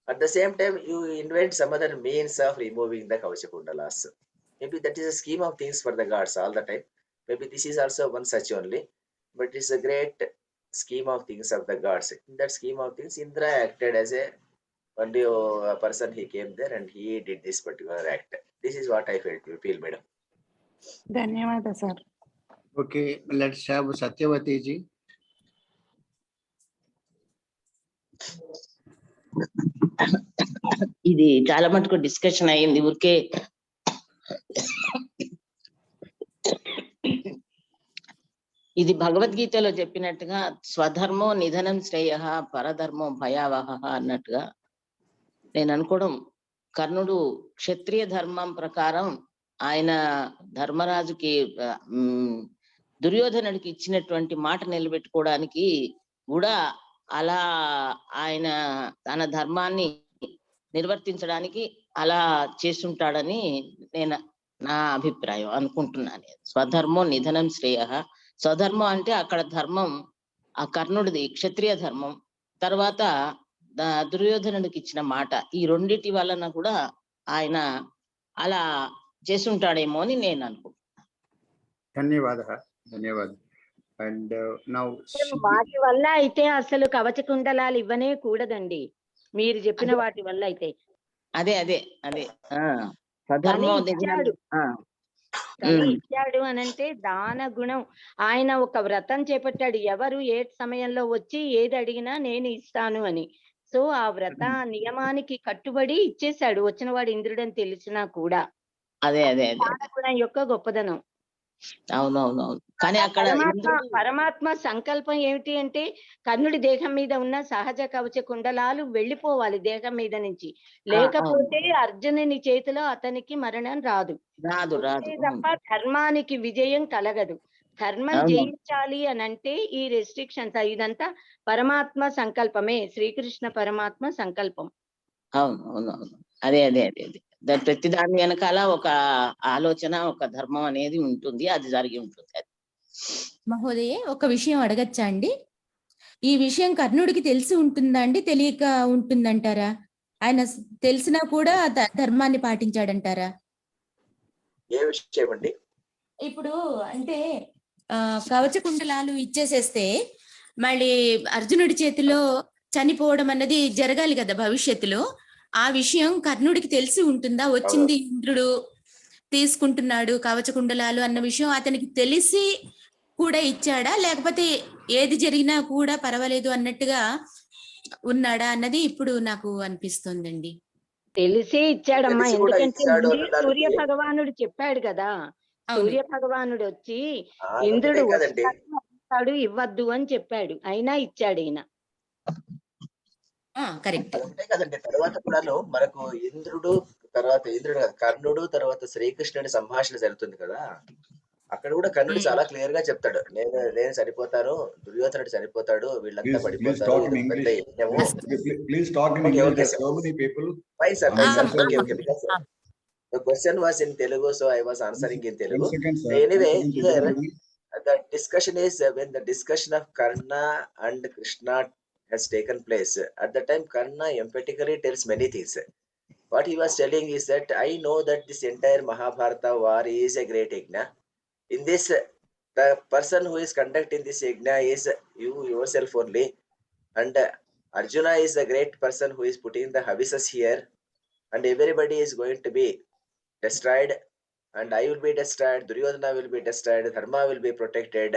At the same time, you invent some other means of removing the Kavachakundalas. Maybe that is a scheme of things for the gods all the time. Maybe this is also one such only. But it's a great scheme of things of the gods. In that scheme of things, Indra acted as only a person, he came there and he did this particular act. This is what I feel, madam. Dhanyawada, sir. Okay, let's have Satyavati ji. ఇది చాలా మటుకు discussion అయ్యింది. ఊరికే ఇది భగవద్గీతలో చెప్పినట్టుగా స్వధర్మో నిధనం శ్రేయ పరధర్మో భయావహ అన్నట్టుగా నేను అనుకోవడం, కర్ణుడు క్షత్రియ ధర్మం ప్రకారం ఆయన ధర్మరాజుకి దుర్యోధనుడికి ఇచ్చినటువంటి మాట నిలబెట్టుకోవడానికి కూడా అలా ఆయన తన ధర్మాన్ని నిర్వర్తించడానికి అలా చేస్తుంటాడని నేను నా అభిప్రాయం అనుకుంటున్నాను. స్వధర్మో నిధనం శ్రేయ. స్వధర్మం అంటే అక్కడ ధర్మం ఆ కర్ణుడిది క్షత్రియ ధర్మం, తర్వాత దుర్యోధనుడికి ఇచ్చిన మాట, ఈ రెండిటి వలన కూడా ఆయన అలా చేస్తుంటాడేమో అని నేను అనుకుంటున్నాను. ధన్యవాదాలు. అండ్ నౌ వాటి వల్ల అయితే అసలు కవచకుండలాలు ఇవ్వనే కూడదండి, మీరు చెప్పిన వాటి వల్ల అయితే. అదే ఇచ్చాడు అనంటే దాన గుణం. ఆయన ఒక వ్రతం చేపట్టాడు, ఎవరు ఏ సమయంలో వచ్చి ఏది అడిగినా నేను ఇస్తాను అని. సో ఆ వ్రత నియమానికి కట్టుబడి ఇచ్చేశాడు, వచ్చినవాడు ఇంద్రుడు అని తెలిసినా కూడా. అదే గుణం యొక్క గొప్పదనం. అవునవునవును. కానీ అక్కడ పరమాత్మ సంకల్పం ఏమిటి అంటే కర్ణుడి దేహం మీద ఉన్న సహజ కవచ కుండలాలు వెళ్ళిపోవాలి దేహం మీద నుంచి, లేకపోతే అర్జునుని చేతిలో అతనికి మరణం రాదు. తప్ప ధర్మానికి విజయం కలగదు. ధర్మం జయించాలి అని అంటే ఈ రెస్ట్రిక్షన్స్ ఇదంతా పరమాత్మ సంకల్పమే, శ్రీకృష్ణ పరమాత్మ సంకల్పం. అవునవునవును. అదే ప్రతి దాని వెనకాల ఒక ఆలోచన, ఒక ధర్మం అనేది ఉంటుంది, అది జరిగి ఉంటుంది. మహోదయ, ఒక విషయం అడగచ్చా అండి? ఈ విషయం కర్ణుడికి తెలిసి ఉంటుందా అండి, తెలియక ఉంటుందంటారా? ఆయన తెలిసినా కూడా ధర్మాన్ని పాటించాడంటారా? ఏ విషయం అండి? ఇప్పుడు అంటే కవచ కుండలాలు ఇచ్చేసేస్తే మళ్ళీ అర్జునుడి చేతిలో చనిపోవడం అన్నది జరగాలి కదా భవిష్యత్తులో. ఆ విషయం కర్ణుడికి తెలిసి ఉంటుందా? వచ్చింది ఇంద్రుడు తీసుకుంటున్నాడు కవచ కుండలాలు అన్న విషయం అతనికి తెలిసి కూడా ఇచ్చాడా, లేకపోతే ఏది జరిగినా కూడా పర్వాలేదు అన్నట్టుగా ఉన్నాడా అన్నది ఇప్పుడు నాకు అనిపిస్తుందండి. తెలిసే ఇచ్చాడమ్మా, ఎందుకంటే సూర్య భగవానుడు చెప్పాడు కదా, సూర్య భగవానుడు వచ్చి ఇంద్రుడు వస్తాడు ఇవ్వద్దు అని చెప్పాడు, అయినా ఇచ్చాడు ఈయన. అదంతే కదండి. తర్వాత కూడాను మనకు ఇంద్రుడు కర్ణుడు తర్వాత శ్రీకృష్ణుడి సంభాషణ జరుగుతుంది కదా, అక్కడ కూడా కర్ణుడు చాలా క్లియర్ గా చెప్తాడు, నేను చనిపోతాను, దుర్యోధనుడు చనిపోతాడు, వీళ్ళంతా పడిపోతారు. The question was in Telugu, so I was answering in Telugu. Anyway, here the discussion is when the discussion of Karna and Krishna has taken place. At the time, Karna emphatically tells many things. What he was telling is that I know that this entire Mahabharata war is a great yajna. In this, the person who is conducting this yajna is you yourself only, and Arjuna is the great person who is putting the havisas here, and everybody is going to be destroyed, and I will be destroyed, Duryodhana will be destroyed, Dharma will be protected.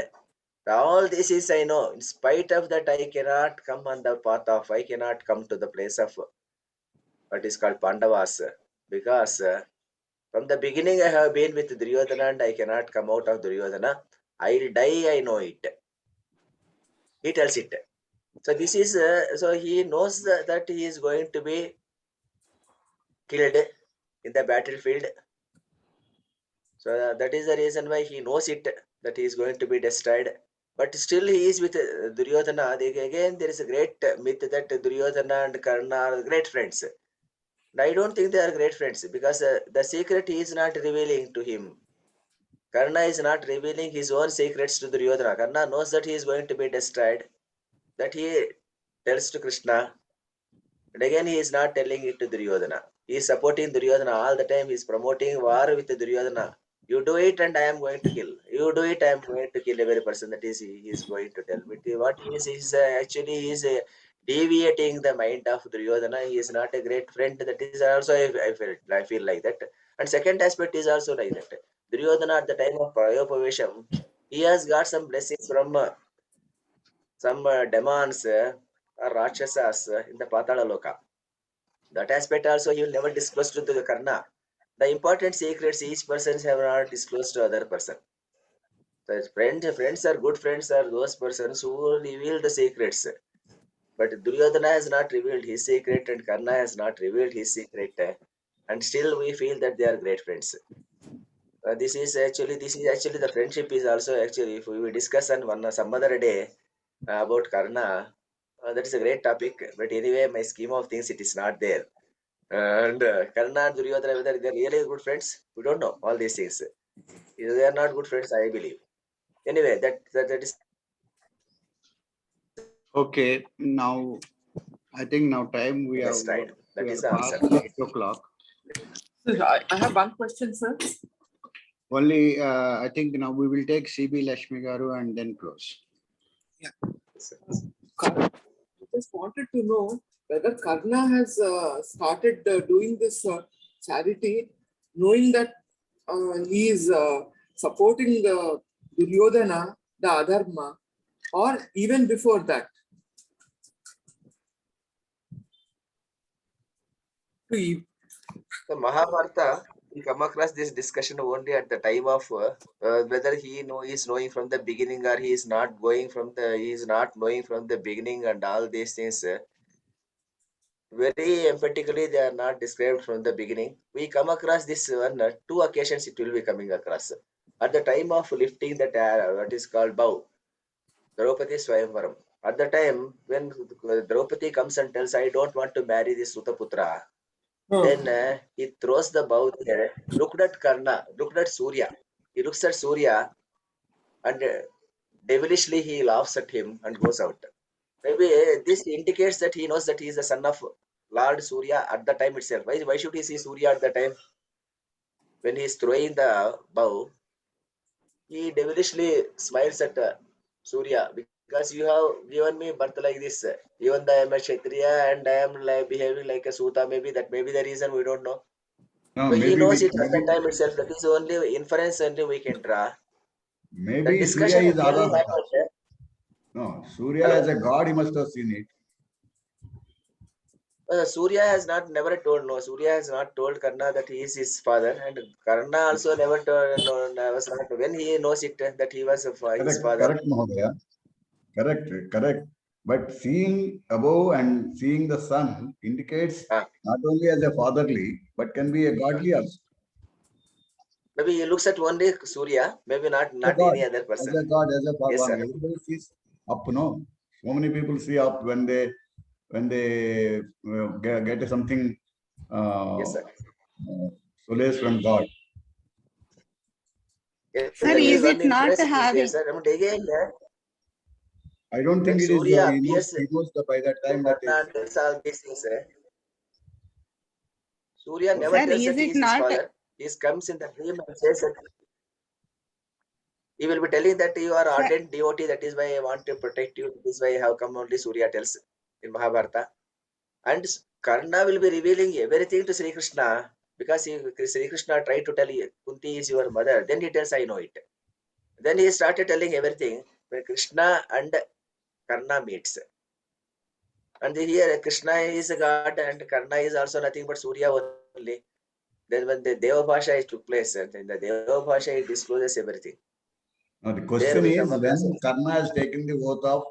All this is I know. In spite of that, I cannot come on the path of, I cannot come to the place of what is called Pandavas, because from the beginning I have been with Duryodhana and I cannot come out of Duryodhana. I will die, I know it. He tells it. So this is, so he knows that he is going to be killed in the battlefield. So that is the reason why he knows it, that he is going to be destroyed. But still he is with Duryodhana. Again, there is a great myth that Duryodhana and Karna are great friends. I don't think they are great friends, because the secret he is not revealing to him. Karna is not revealing his own secrets to Duryodhana. Karna knows that he is going to be destroyed, that he tells to Krishna, and again he is not telling it to Duryodhana. He is supporting Duryodhana all the time. He is promoting war with Duryodhana. You do it and I am going to kill. You do it, I am going to kill every person. That is, he is going to tell. But what he is actually he is deviating the mind of Duryodhana. He is not a great friend. That is also I feel like that. And second aspect is also like that. Duryodhana at the time of Prayopavesham, he has got some blessings from some demons or Rakshasas in the Patala Loka. That aspect also he will never disclose to the Karna. The important secrets each person have not disclosed to other person. So friends are good friends are those persons who reveal the secrets. But Duryodhana has not revealed his secret and Karna has not revealed his secret. And still we feel that they are great friends. This is actually the friendship is also actually, if we will discuss on some other day about Karna, that is a great topic. But anyway, my scheme of things, it is not there. And Karna and Duryodhana, whether they are really good friends, we don't know all these things. If they are not good friends, I believe. Anyway, that is Okay. Now, I think now time we have. Right. That is the answer. 8 o'clock. Sir, I have one question, sir. Only, I think now we will take CB Lakshmi Garu and then close. Yeah. I just wanted to know whether Karna has started doing this charity, knowing that he is supporting the Duryodhana, the Adharma, or even before that. to The Mahabharata, we come across this discussion only at the time of whether he is knowing from the beginning or he is not knowing from the beginning and all these things. Very emphatically, they are not described from the beginning. We come across this one, two occasions it will be coming across. At the time of lifting that what is called bow, Draupadi Swayamvaram. At the time when Draupadi comes and tells, I don't want to marry this Sutaputra, then he throws the bow there, looked at Karna, looked at Surya. He looks at Surya and devilishly he laughs at him and goes out. Maybe this indicates that he knows that he is the son of Lord Surya at the time itself. Why should he see Surya at the time? When he is throwing the bow, he devilishly smiles at Surya because you have given me birth like this. Even though I am a Kshatriya and I am behaving like a Suta, maybe that may be the reason, we don't know. No, So he maybe knows it at the time itself. That is only inference only we can draw. The maybe Surya discussion is really Adavata. happened. No, Surya Hello? as a god, he must have seen it. Surya has never told, no, Surya has not told Karna that he is his father, and Karna also never told, no, was not, when he knows it that he was his father. Correct, Mahodaya. Correct. But seeing above and seeing the sun indicates not only as a fatherly, but can be a godly also. Maybe he looks at only Surya, maybe not God, any other person. as a God, as a Bhagwan. Yes, sir. Everybody sees up, no? So many people see up when they get something Yes, sir. solace from God. Yes, Sir, is it not having? Sir, I mean, again, I don't think it is. He knows by that time that is. All these things. Surya never Sir, tells is that he it is his not? father. He comes in the dream and says that he will be telling that you are ardent devotee. That is why I want to protect you. That is why I have come. Only Surya tells in Mahabharata. And Karna will be revealing everything to Sri Krishna because Sri Krishna tried to tell you, Kunti is your mother. Then he tells, I know it. Then he started telling everything when Krishna and Karna meets. And here Krishna is a god and Karna is also nothing but Surya only. Then when the Deva Bhasha took place, and in the Deva Bhasha it discloses everything. Now the question is when Karna has taken the oath of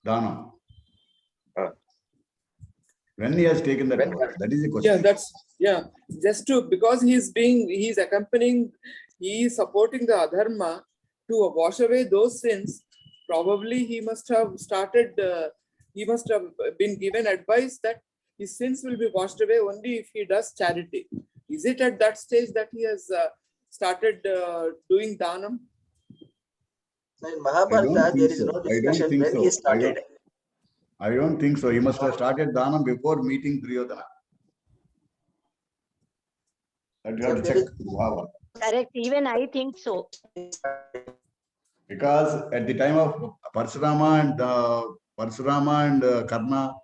Dana. When he has taken that oath, that is the question. Just to, because he's accompanying, he is supporting the Dharma to wash away those sins. Probably he must have started. He must have been given advice that his sins will be washed away only if he does charity. Is it at that stage that he has started doing dhanam? So in Mahabharata, there is no discussion when he started. I don't think so. He must have started Dhanam before meeting Duryodhana. That you have to check. Correct. Even I think so. Because at the time of Parshurama and Karna,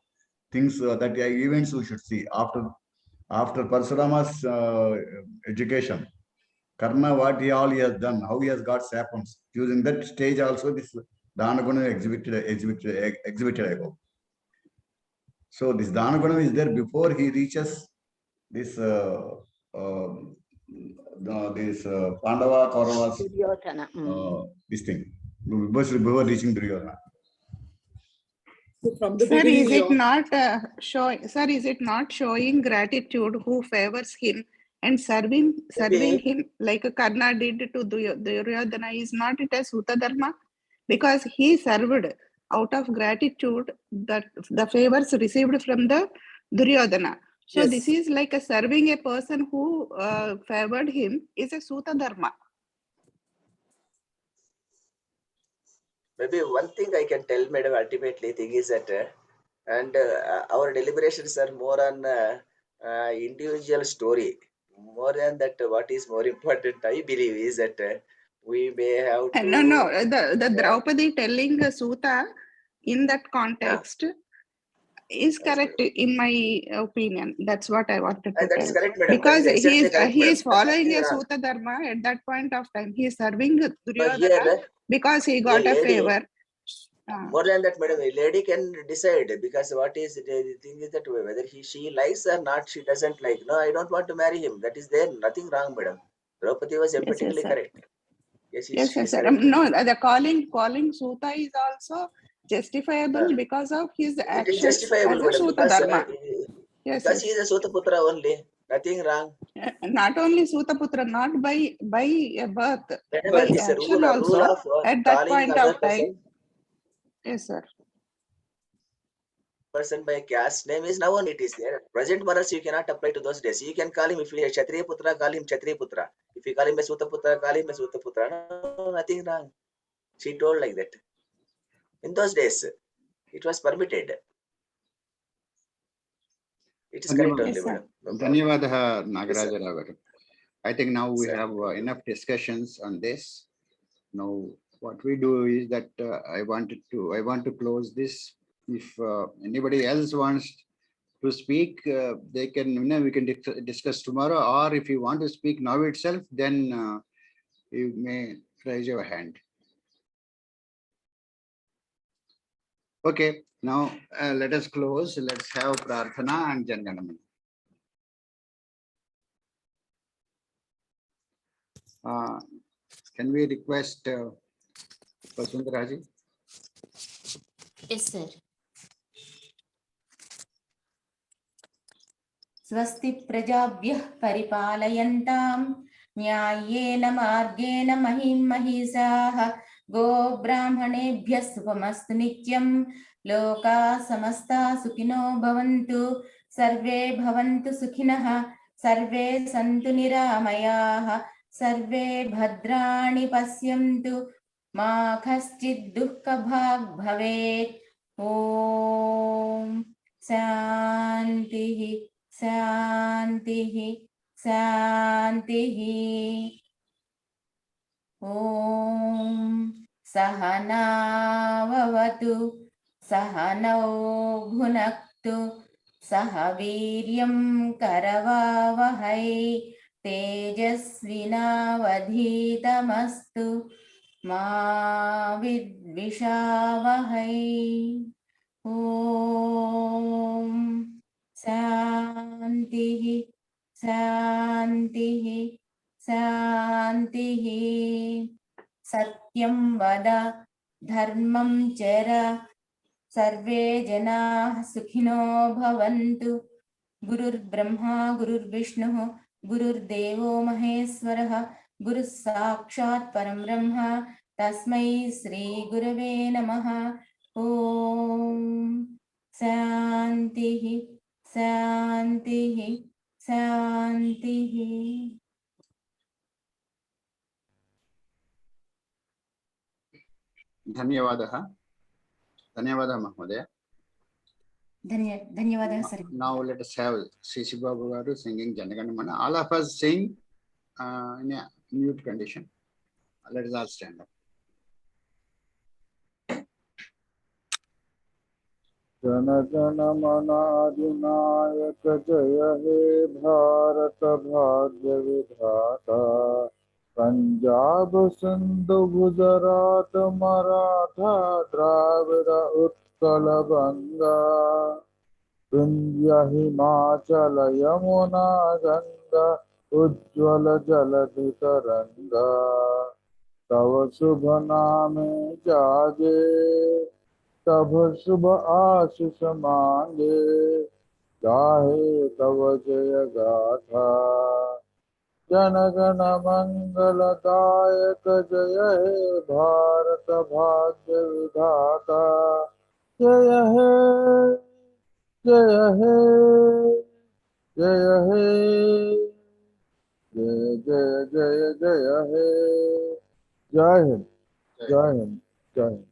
things that events we should see after Parshurama's education. Karna, what he has done, how he has got sapams. Using that stage also, this Dhanaguna exhibited above. So this Dhanaguna is there before he reaches this Pandava Kauravas this thing before reaching Duryodhana. Sir, is it not showing? Sir, is it not showing gratitude who favors him and serving him like Karna did to Duryodhana? Is not it a Suta Dharma? Because he served out of gratitude that the favors received from the Duryodhana. So this is like a serving a person who favored him is a Suta Dharma. Maybe one thing I can tell, madam, ultimately thing is that, and our deliberations are more on individual story. More than that, what is more important, I believe, is that we may have to... No, the Draupadi telling Suta in that context is correct in my opinion. That's what I wanted to that tell. is correct, madam. Because he is following a Suta Dharma at that point of time. He is serving Duryodhana because he got a favor. More than that, madam, a lady can decide, because what is the thing is that whether she likes or not, she doesn't like. No, I don't want to marry him. That is there, nothing wrong, madam. Draupadi was Yes, emphatically sir. correct. Yes, Yes, she is sir. correct. No, the calling Suta is also justifiable because of his It is actions justifiable, as a madam, Suta because Dharma. Yes, because he yes. is a Sutaputra only. Nothing wrong. Not only Sutaputra, not by birth, Madam, by this is a action rule also of at that calling point other of time. person Yes, sir. by caste name is now only it is there. Present morals you cannot apply to those days. You can call him, if he is Kshatriya Putra, call him Kshatriya Putra. If you call him a Sutaputra, call him a Sutaputra. No, nothing wrong. She told like that. In those days, it was permitted. It is correct only, Yes, sir. madam. No problem. Dhanyavadaha, Yes, Nagaraja sir. Rao garu. I think now we Sir, have thank you. enough discussions on this. Now, what we do is that I want to close this. If anybody else wants to speak, they can, we can discuss tomorrow, or if you want to speak now itself, then you may raise your hand. Okay, now let us close. Let's have Prarthana and Janganamana. Can we request Vasundharaji? Yes, sir. स्वस्ति प्रजाभ्यः परिपालयन्तां न्याय्येन मार्गेण महीं महिषाः गोब्राह्मणेभ्यः शुभमस्तु नित्यं लोकाः समस्ताः सुखिनो भवन्तु सर्वे भवन्तु सुखिनः सर्वे सन्तु निरामयाः सर्वे भद्राणि पश्यन्तु मा कश्चित् दुःखभाग् भवेत् ॐ शान्तिः शान्तिः शान्तिः ॐ सहनाववतु सहनौ भुनक्तु सह वीर्यं करवावहै तेजस्विनावधीतमस्तु मा विद्विषावहै ॐ शान्तिः शान्तिः शान्तिः सत्यं वद धर्मं चर सर्वे जनाः सुखिनो भवन्तु गुरुर्ब्रह्मा गुरुर्विष्णुः गुरुर्देवो महेश्वरः गुरुः साक्षात् परं ब्रह्म तस्मै श्री गुरवे नमः ॐ शान्तिः शान्तिः शान्तिः Dhanyavadaha. Dhanyavadaha, Mahodaya. धन्यवादः sir. Now let us have Sisi Babu garu singing Janaganamana. All of us sing in a mute condition. Let us all stand up. Jana Gana मन अधिनायक जय हे भारत भाग्य विधाता पंजाब सिंधु गुजरात मराठा द्राविड़ उत्कल बंगा विंध्य हिमाचल यमुना गंगा उज्ज्वल जलधि तरंगा तव शुभ नामे जागे तब शुभ आशीष मांगे गाहे तव जय गाथा जन गण मंगल दायक जय हे भारत भाग्य विधाता जय हे जय हे जय हे जय जय जय जय हे जय हिंद जय हिंद जय हिंद.